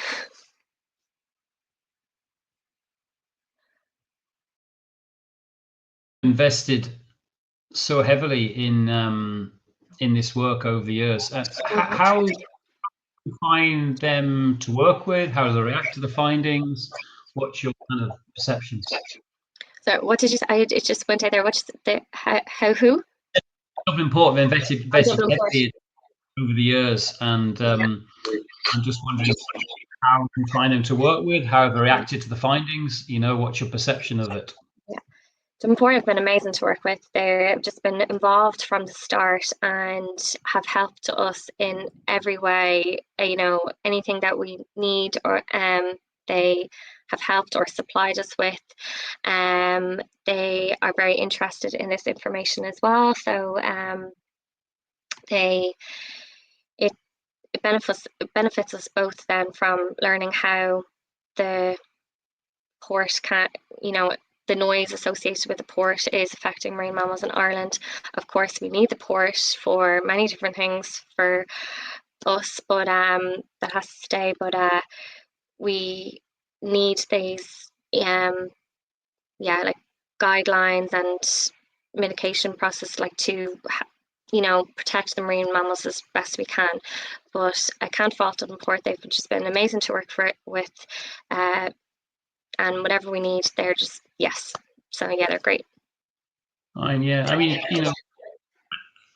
Invested so heavily in this work over the years. How do you find them to work with? How do they react to the findings? What's your kind of perception? So what did you say? It just went out there. What's the how who? Dublin Port have invested heavily over the years, and I'm just wondering how you find them to work with, how have they reacted to the findings, what's your perception of it? Dublin Port have been amazing to work with. They've just been involved from the start and have helped us in every way, anything that we need, or they have helped or supplied us with. They are very interested in this information as well, so it benefits us both then from learning how the port can, the noise associated with the port is affecting marine mammals in Ireland. Of course, we need the port for many different things for us, but that has to stay. But we need these, like guidelines and mitigation process, like to protect the marine mammals as best we can. But I can't fault Dublin Port. They've just been amazing to work with, and whatever we need, they're just yes. So yeah, they're great. I mean,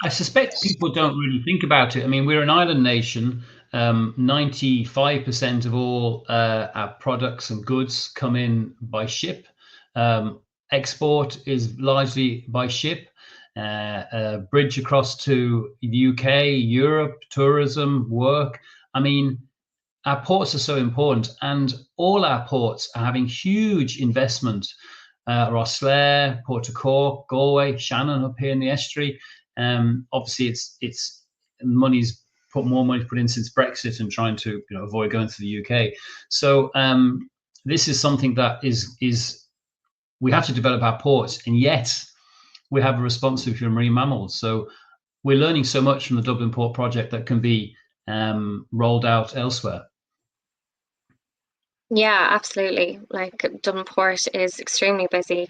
I suspect people don't really think about it. I mean, we're an island nation. 95% of all our products and goods come in by ship. Export is largely by ship. Bridge across to the UK, Europe, tourism, work. I mean, our ports are so important, and all our ports are having huge investment. Rosslare, Port of Cork, Galway, Shannon up here in the estuary. Obviously, it's money's put more money put in since Brexit and trying to avoid going to the UK. So this is something that is we have to develop our ports, and yet we have a responsibility for marine mammals. So we're learning so much from the Dublin Port project that can be rolled out elsewhere. Yeah, absolutely. Like Dublin Port is extremely busy.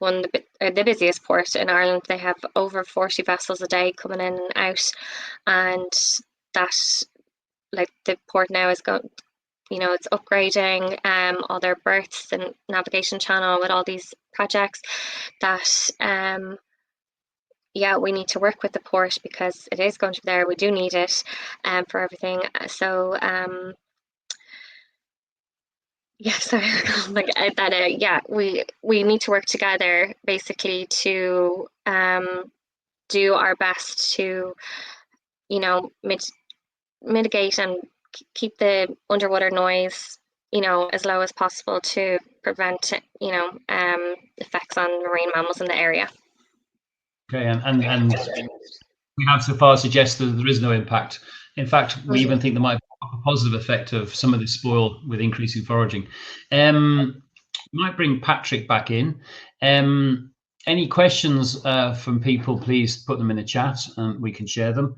One of the busiest port in Ireland. They have over 40 vessels a day coming in and out, and that, like, the port now is going, it's upgrading all their berths and navigation channel with all these projects that we need to work with the port because it is going to be there. We do need it for everything. So sorry, like that. We need to work together basically to do our best to, mitigate and keep the underwater noise, as low as possible to prevent, effects on marine mammals in the area. Okay, and we have so far suggested that there is no impact. In fact, we even think there might be a positive effect of some of the spoil with increasing foraging. Might bring Patrick back in. Any questions from people, please put them in the chat and we can share them.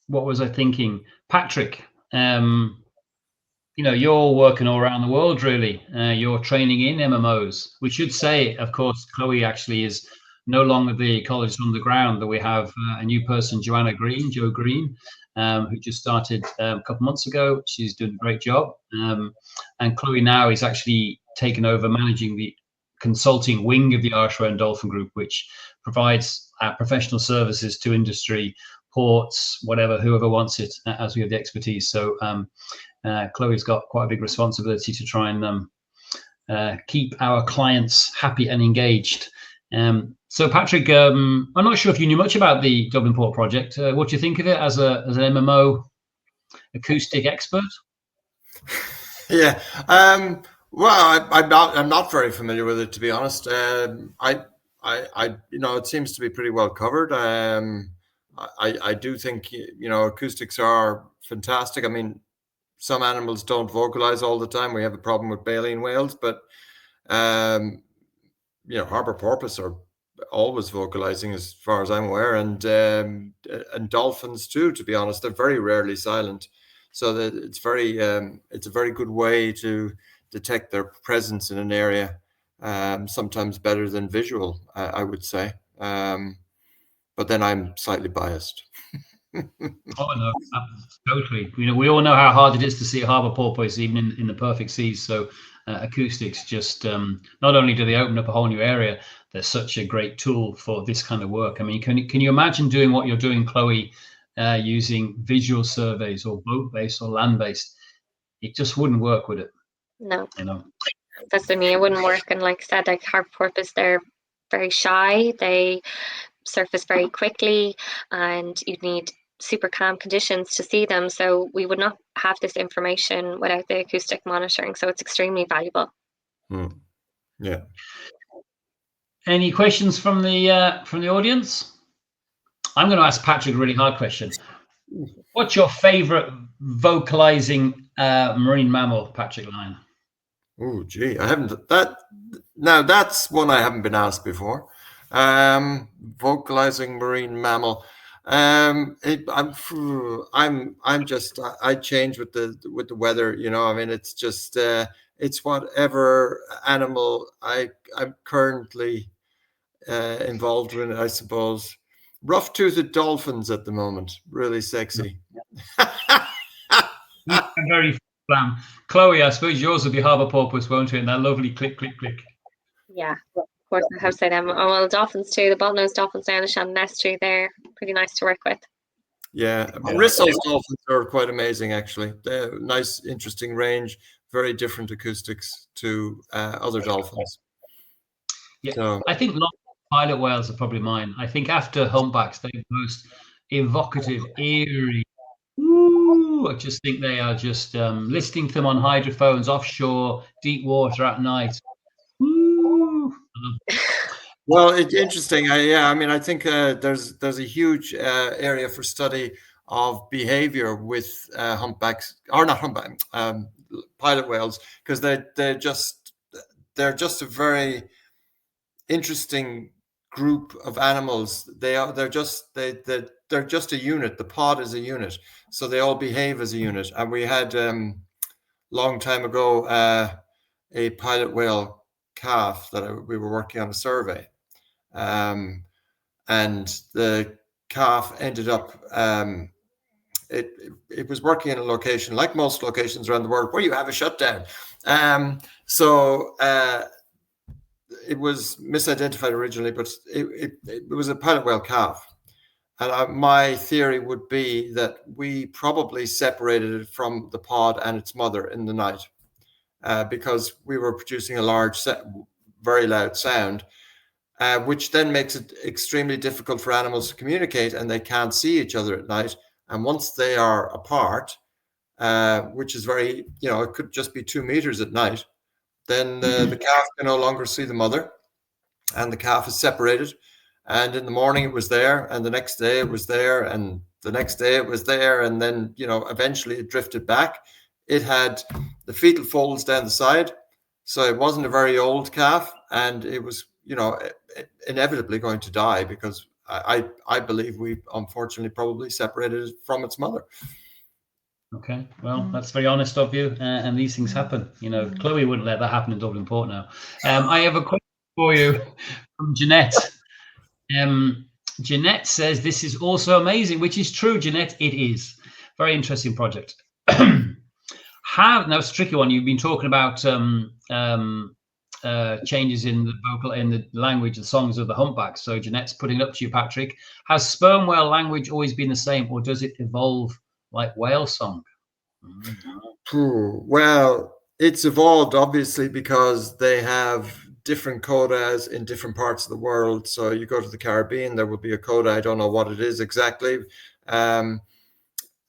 What was I thinking? Patrick, you're working all around the world, really. You're training in MMOs. We should say, of course, Chloe actually is no longer the ecologist on the ground, that we have a new person, Jo Green, who just started a couple months ago. She's doing a great job. And Chloe now is actually taken over managing the consulting wing of the Irish Whale and Dolphin Group, which provides professional services to industry, ports, whoever wants it, as we have the expertise. So Chloe's got quite a big responsibility to try and keep our clients happy and engaged. So Patrick, I'm not sure if you knew much about the Dublin Port project. What do you think of it as an MMO acoustic expert? Yeah. Well, I'm not very familiar with it, to be honest. It seems to be pretty well covered. I do think, acoustics are fantastic. I mean, some animals don't vocalize all the time. We have a problem with baleen whales, but harbor porpoise are always vocalizing, as far as I'm aware, and dolphins too. To be honest, they're very rarely silent, so that it's a very good way to detect their presence in an area. Sometimes better than visual, I would say. But then I'm slightly biased. Oh no, totally. We all know how hard it is to see a harbour porpoise, even in the perfect seas. So acoustics just not only do they open up a whole new area, they're such a great tool for this kind of work. I mean, can you imagine doing what you're doing, Chloe, using visual surveys or boat-based or land-based? It just wouldn't work, would it? No. That's what I mean. It wouldn't work. And like I said, like harbour porpoise, they're very shy. They surface very quickly, and you'd need super calm conditions to see them. So we would not have this information without the acoustic monitoring. So it's extremely valuable. Yeah. Any questions from the audience? I'm going to ask Patrick a really hard question. What's your favourite vocalizing marine mammal, Patrick Lyon? Oh, gee, I haven't that. Now that's one I haven't been asked before. Vocalizing marine mammal. I change with the weather. I mean, it's just it's whatever animal I'm currently involved in, I suppose. Rough-toothed dolphins at the moment, really sexy. Very flam. Chloe, I suppose yours will be harbour porpoise, won't it? And that lovely click, click, click. Yeah, of course, I have to say them. Oh, well, dolphins too. The bottlenose dolphins down the Shannon Estuary, they're pretty nice to work with. Yeah, Bristol's dolphins are quite amazing, actually. They're nice, interesting range, very different acoustics to other dolphins. Yeah, so, I think pilot whales are probably mine. I think after humpbacks, they're the most evocative, eerie. Ooh, I just think they are just listening to them on hydrophones offshore, deep water at night. Ooh. Well, it's interesting. I mean, I think there's a huge area for study of behavior with humpbacks, or not humpback, pilot whales, because they're just a very interesting group of animals. They're just a unit. The pod is a unit, so they all behave as a unit. And we had long time ago a pilot whale calf that we were working on a survey, and the calf ended up. It was working in a location, like most locations around the world, where you have a shutdown. So it was misidentified originally, but it was a pilot whale calf. And my theory would be that we probably separated it from the pod and its mother in the night, because we were producing a large, very loud sound, which then makes it extremely difficult for animals to communicate, and they can't see each other at night. And once they are apart, which is very, it could just be 2 meters at night, then the calf can no longer see the mother, and the calf is separated. And in the morning it was there, and the next day it was there, and the next day it was there, and then eventually it drifted back. It had the fetal folds down the side, so it wasn't a very old calf, and it was inevitably going to die, because I believe we unfortunately probably separated it from its mother. Okay, well, that's very honest of you, and these things happen. Chloe wouldn't let that happen in Dublin Port now. I have a question for you from Jeanette. Jeanette says, this is also amazing, which is true, Jeanette. It is. Very interesting project. Now, it's a tricky one. You've been talking about changes in the vocal, in the language, the songs of the humpbacks. So Jeanette's putting it up to you, Patrick. Has sperm whale language always been the same, or does it evolve like whale song? Well, it's evolved obviously because they have different codas in different parts of the world. So you go to the Caribbean, there will be a coda. I don't know what it is exactly.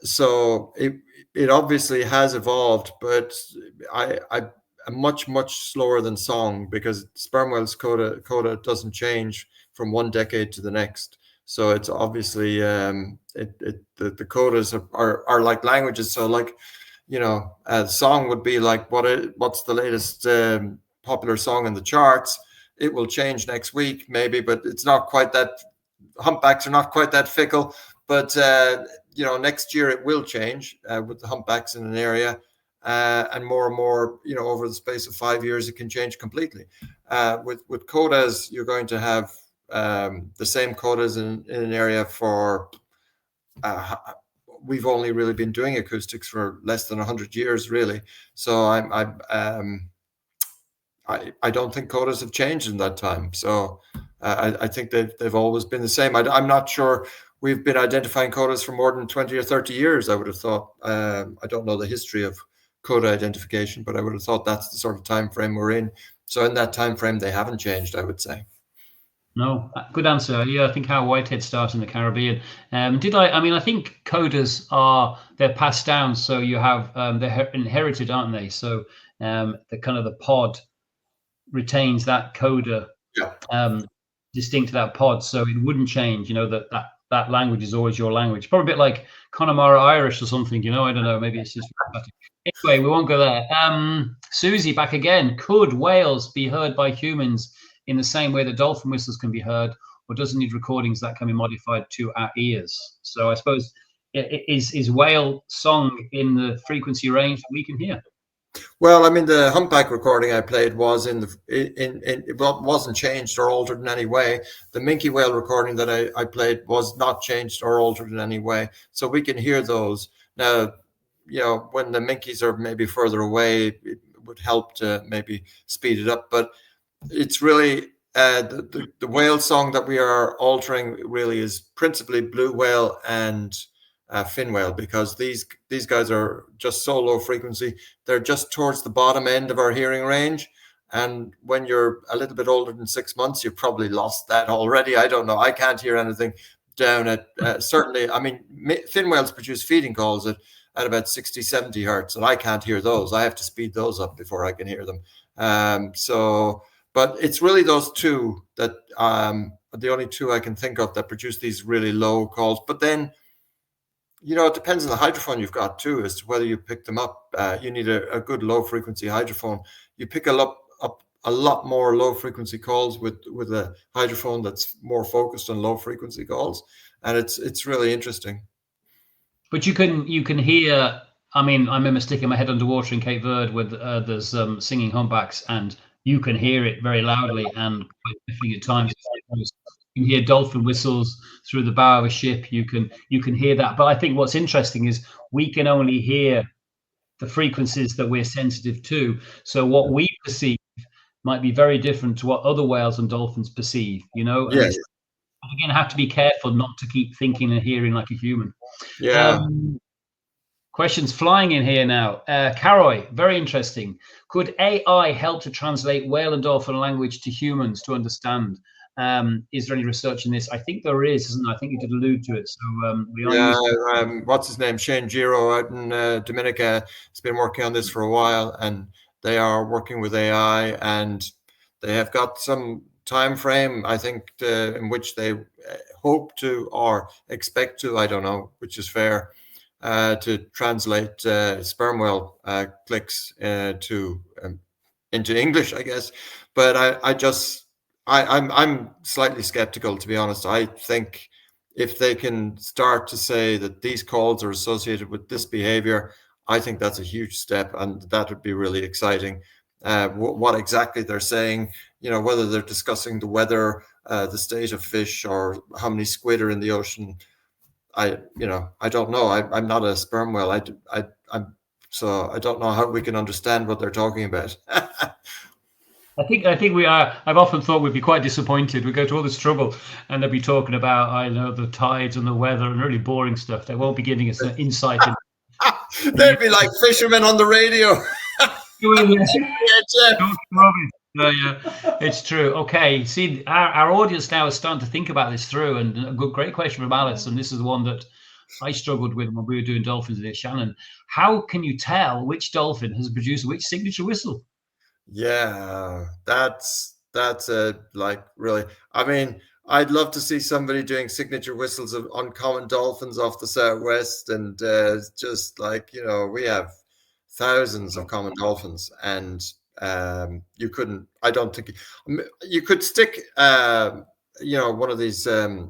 So it obviously has evolved, but I'm much slower than song, because sperm whale's coda doesn't change from one decade to the next. So it's obviously the codas are like languages. So like, a song would be like what's the latest popular song in the charts. It will change next week maybe, but it's not quite that. Humpbacks are not quite that fickle, but next year it will change with the humpbacks in an area, and more, over the space of 5 years, it can change completely. With codas, you're going to have the same codas in an area for. We've only really been doing acoustics for less than 100 years, really. So I don't think codas have changed in that time. So I think they've always been the same. I'm not sure we've been identifying codas for more than 20 or 30 years, I would have thought. I don't know the history of coda identification, but I would have thought that's the sort of time frame we're in. So in that time frame, they haven't changed, I would say. No, good answer. Yeah, I think how Whitehead started in the Caribbean. I think codas they're passed down, so you have they're inherited, aren't they? So the kind of the pod retains that coda distinct to that pod, so it wouldn't change. That language is always your language. Probably a bit like Connemara Irish or something. I don't know. Maybe it's just. Anyway, we won't go there. Susie, back again. Could whales be heard by humans in the same way that dolphin whistles can be heard, or does it need recordings that can be modified to our ears? So I suppose, is whale song in the frequency range that we can hear? Well, I mean, the humpback recording I played was it wasn't changed or altered in any way. The minke whale recording that I played was not changed or altered in any way. So we can hear those. Now, when the minkies are maybe further away, it would help to maybe speed it up. But it's really the whale song that we are altering really is principally blue whale and fin whale, because these guys are just so low frequency. They're just towards the bottom end of our hearing range. And when you're a little bit older than 6 months, you've probably lost that already. I don't know. I can't hear anything down at certainly. I mean, fin whales produce feeding calls at about 60, 70 hertz, and I can't hear those. I have to speed those up before I can hear them. But it's really those two that the only two I can think of that produce these really low calls. But then, it depends on the hydrophone you've got too, as to whether you pick them up. You need a good low frequency hydrophone. You pick up a lot more low frequency calls with a hydrophone that's more focused on low frequency calls, and it's really interesting. But you can hear. I mean, I remember sticking my head underwater in Cape Verde with there's singing humpbacks, and you can hear it very loudly and quite deafening at times. You can hear dolphin whistles through the bow of a ship. You can hear that. But I think what's interesting is we can only hear the frequencies that we're sensitive to. So what we perceive might be very different to what other whales and dolphins perceive. Yes. Again, I have to be careful not to keep thinking and hearing like a human. Yeah. Questions flying in here now. Caroy, very interesting. Could AI help to translate whale and dolphin language to humans to understand? Is there any research in this? I think there is, isn't there? I think you did allude to it. So what's his name? Shane Giro out in Dominica has been working on this for a while, and they are working with AI, and they have got some time frame, I think, in which they hope to or expect to, I don't know, which is fair, to translate sperm whale clicks into English, I guess. But I'm slightly skeptical, to be honest. I think if they can start to say that these calls are associated with this behavior, I think that's a huge step, and that would be really exciting. What exactly they're saying, whether they're discussing the weather, the state of fish, or how many squid are in the ocean, I don't know. I'm not a sperm whale. So I don't know how we can understand what they're talking about. I think we are. I've often thought we'd be quite disappointed. We go to all this trouble, and they'll be talking about, I know, the tides and the weather and really boring stuff. They won't be giving us an insight. They'd be like fishermen on the radio. Yeah, it's true. Okay, see, our audience now is starting to think about this through, and a great question from Alex, and this is the one that I struggled with when we were doing dolphins at Shannon. How can you tell which dolphin has produced which signature whistle? Yeah, that's like really. I mean, I'd love to see somebody doing signature whistles of uncommon dolphins off the southwest, and just like we have thousands of common dolphins, and you couldn't. I don't think you could stick one of these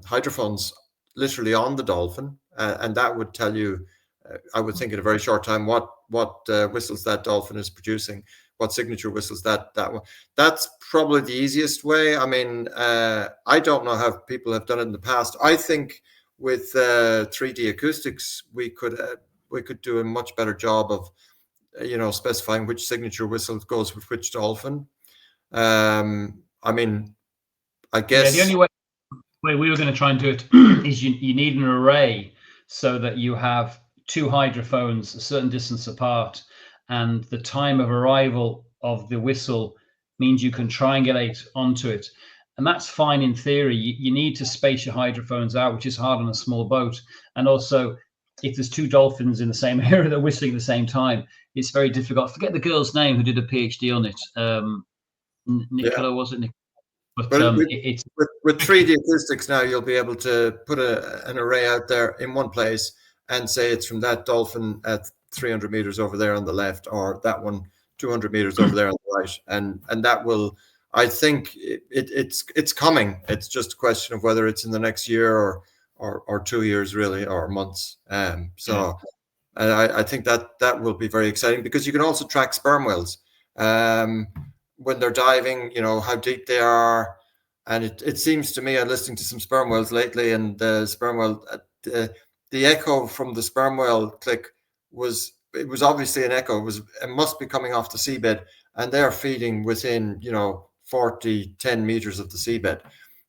hydrophones literally on the dolphin, and that would tell you. I would think in a very short time what whistles that dolphin is producing, what signature whistles that one. That's probably the easiest way. I mean, I don't know how people have done it in the past. I think with 3D acoustics, we could do a much better job of specifying which signature whistle goes with which dolphin. I mean, I guess the only way we were going to try and do it is you need an array so that you have two hydrophones a certain distance apart, and the time of arrival of the whistle means you can triangulate onto it. And that's fine in theory. You need to space your hydrophones out, which is hard on a small boat. And also, if there's two dolphins in the same area that are whistling at the same time, it's very difficult. I forget the girl's name who did a PhD on it. Nicola, was it? But with 3D acoustics now, you'll be able to put an array out there in one place and say it's from that dolphin at 300 meters over there on the left, or that one 200 meters over there on the right, and that will. I think it's coming. It's just a question of whether it's in the next year or 2 years, really, or months. So I think that will be very exciting, because you can also track sperm whales. When they're diving, how deep they are. And it seems to me, I'm listening to some sperm whales lately, and the sperm whale, the echo from the sperm whale click was obviously an echo. It must be coming off the seabed, and they're feeding within, 10 meters of the seabed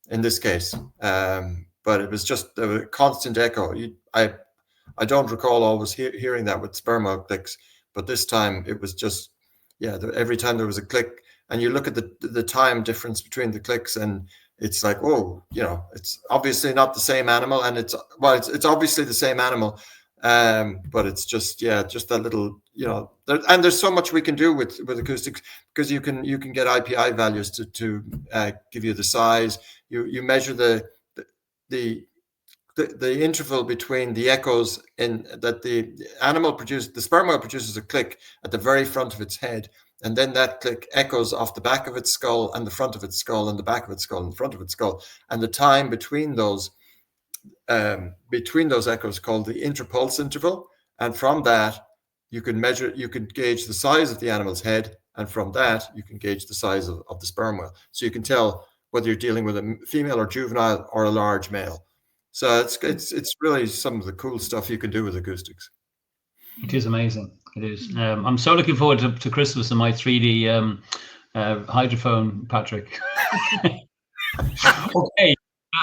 in this case. But it was just a constant echo. I don't recall always hearing that with sperm whale clicks, but this time it was just, every time there was a click, and you look at the time difference between the clicks, and it's like, it's obviously not the same animal, and it's obviously the same animal, but it's just that little, and there's so much we can do with acoustics, because you can get IPI values to give you the size. You measure the interval between the echoes in that the animal produces. The sperm whale produces a click at the very front of its head, and then that click echoes off the back of its skull and the front of its skull and the back of its skull and the front of its skull, and the time between those echoes called the interpulse interval. And from that, you can gauge the size of the animal's head, and from that you can gauge the size of the sperm whale. So you can tell whether you're dealing with a female or juvenile or a large male. So it's really some of the cool stuff you can do with acoustics. It is amazing. It is. I'm so looking forward to Christmas and my 3D hydrophone, Patrick. Okay,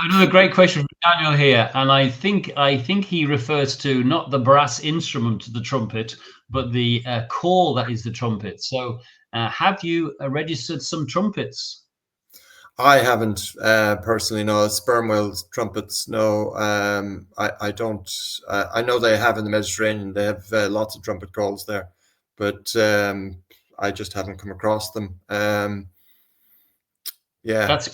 another great question from Daniel here, and I think he refers to not the brass instrument, the trumpet, but the call that is the trumpet. So, have you registered some trumpets? I haven't personally. No, sperm whales trumpets. No, I don't. I know they have in the Mediterranean. They have lots of trumpet calls there, but I just haven't come across them. That's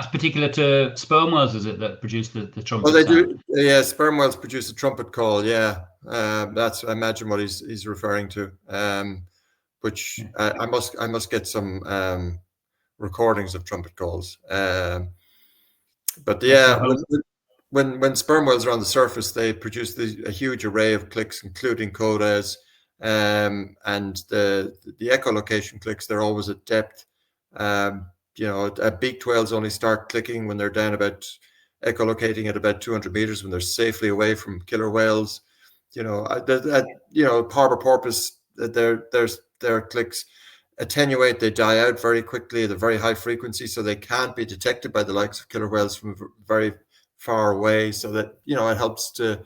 particular to sperm whales, is it, that produce the trumpet? Well, they sound? do. Yeah, sperm whales produce a trumpet call. Yeah, that's, I imagine, what he's referring to. Which I must get some recordings of trumpet calls. But yeah, when sperm whales are on the surface, they produce a huge array of clicks, including codas, and the echolocation clicks. They're always at depth. Beaked whales only start clicking when they're down echolocating at about 200 meters, when they're safely away from killer whales. Harbor porpoise, their clicks attenuate, they die out very quickly at a very high frequency, so they can't be detected by the likes of killer whales from very far away, so that it helps to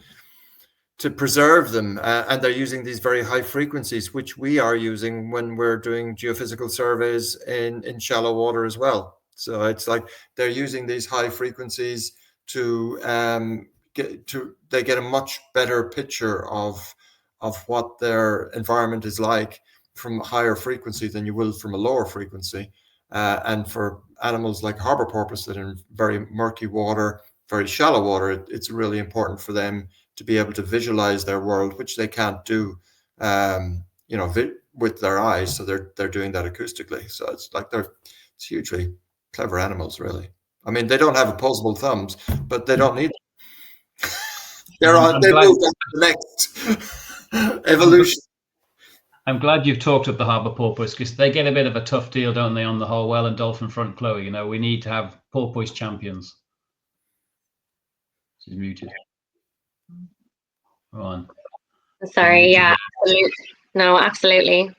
preserve them, and they're using these very high frequencies, which we are using when we're doing geophysical surveys in shallow water as well. So it's like they're using these high frequencies to get a much better picture of what their environment is like from a higher frequency than you will from a lower frequency. And for animals like harbor porpoise that are in very murky water, very shallow water, it's really important for them to be able to visualize their world, which they can't do, with their eyes. So they're doing that acoustically. So it's hugely clever animals, really. I mean, they don't have opposable thumbs, but they don't need them. They moved on to the next evolution. I'm glad you've talked up the harbour porpoise, because they get a bit of a tough deal, don't they, on the whole whale and dolphin front, Chloe? We need to have porpoise champions. She's muted. Go on. Sorry, yeah, absolutely. No, absolutely.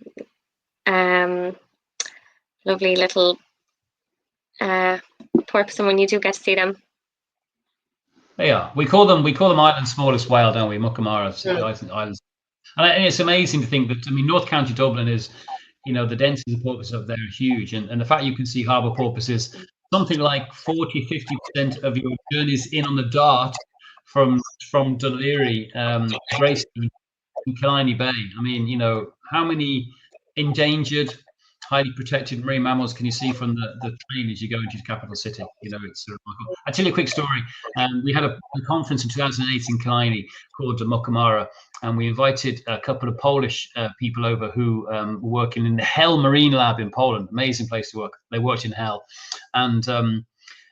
Lovely little porpoise, and when you do get to see them. They are. We call them Ireland's smallest whale, don't we? Muckamara. Islands. And it's amazing to think that, North County Dublin is, the density of porpoises up there are huge. And the fact you can see harbour porpoises, something like 40-50% of your journeys in on the Dart from Dún Laoghaire, Greystones, and Killiney Bay. How many endangered, highly protected marine mammals can you see from the train as you go into the capital city? It's remarkable. I'll tell you a quick story. We had a conference in 2008 in Killiney called the Muckamara, and we invited a couple of Polish people over who were working in the Hell Marine Lab in Poland. Amazing place to work. They worked in Hell. And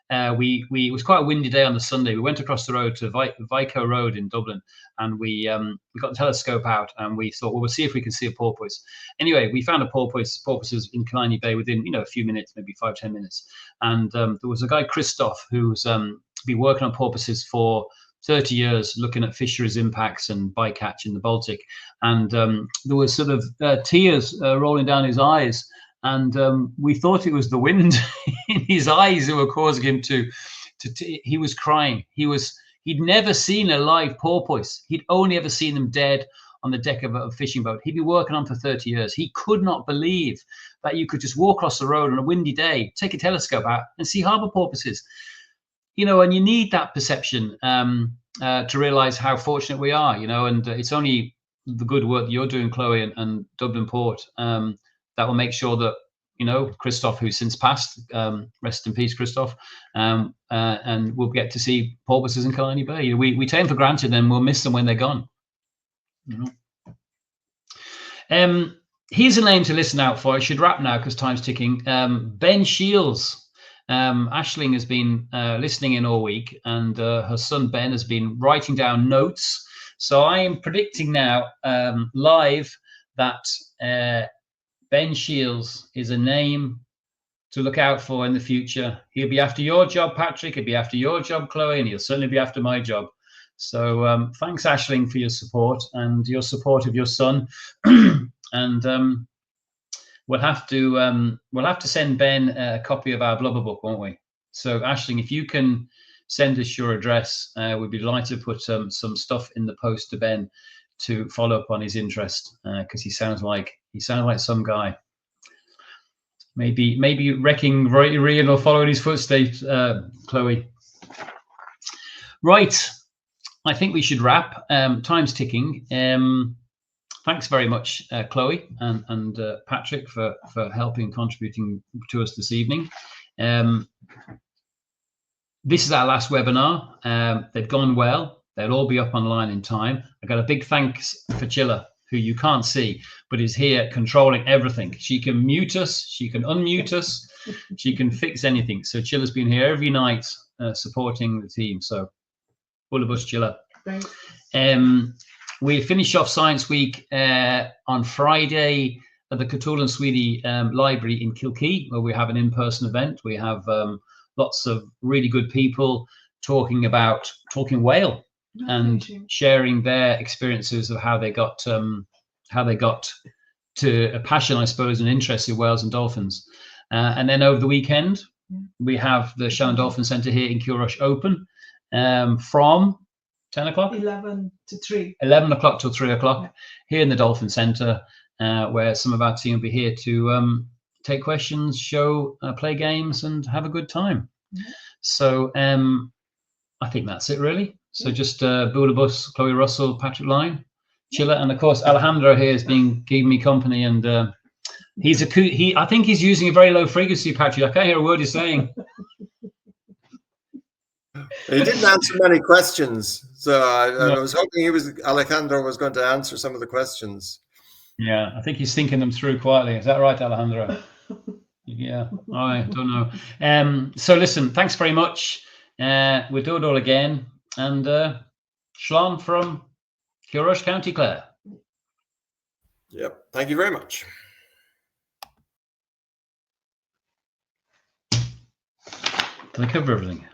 it was quite a windy day on the Sunday. We went across the road to Vico Road in Dublin, and we got the telescope out, and we thought, well, we'll see if we can see a porpoise. Anyway, we found porpoises in Killiney Bay within a few minutes, maybe 5-10 minutes. And there was a guy, Christoph, who's been working on porpoises for 30 years, looking at fisheries impacts and bycatch in the Baltic. And there was sort of tears rolling down his eyes. And we thought it was the wind in his eyes that were causing him to he was crying. He'd never seen a live porpoise. He'd only ever seen them dead on the deck of a fishing boat. He'd been working on for 30 years. He could not believe that you could just walk across the road on a windy day, take a telescope out and see harbour porpoises. And you need that perception to realise how fortunate we are, and it's only the good work that you're doing, Chloe, and Dublin Port, that will make sure that, Christoph, who's since passed, rest in peace, Christoph, and we'll get to see porpoises in Killiney Bay. We take them for granted and we'll miss them when they're gone. Here's a name to listen out for. I should wrap now because time's ticking. Ben Shields. Aisling has been listening in all week, and her son Ben has been writing down notes. So I am predicting now live that Ben Shields is a name to look out for in the future. He'll be after your job, Patrick. He'll be after your job, Chloe, and he'll certainly be after my job. So thanks, Aisling, for your support and your support of your son. And we'll have to send Ben a copy of our blubber book, won't we? So Aisling, if you can send us your address, we'd be delighted to put some stuff in the post to Ben to follow up on his interest, because he sounds like some guy. Maybe wrecking Ryan or following his footsteps, Chloe. Right, I think we should wrap. Time's ticking. Thanks very much, Chloe and Patrick, for helping and contributing to us this evening. This is our last webinar. They've gone well. They'll all be up online in time. I got a big thanks for Chilla, who you can't see, but is here controlling everything. She can mute us, she can unmute us, she can fix anything. So Chilla's been here every night supporting the team. So all of us, Chilla. We finish off Science Week on Friday at the Catull and Sweeney Library in Kilkee, where we have an in-person event. We have lots of really good people talking whale and sharing their experiences of how they got to a passion, I suppose, and interest in whales and dolphins. And then over the weekend, we have the Shannon Dolphin Centre here in Kilrush open from 10 o'clock? 11 to 3. 11 o'clock till 3 o'clock here in the Dolphin Centre, where some of our team will be here to take questions, show, play games and have a good time. So I think that's it, really. So just Boulabus, Chloe Russell, Patrick Lyne, Chilla, and of course Alejandro here has been keeping me company, and I think he's using a very low frequency, Patrick. I can't hear a word he's saying. He didn't answer many questions, so I was hoping Alejandro was going to answer some of the questions. Yeah, I think he's thinking them through quietly. Is that right, Alejandro? Yeah, I don't know. So listen, thanks very much. We'll do it all again. And Shlán from Curosh, County Clare. Yep, thank you very much. Did I cover everything?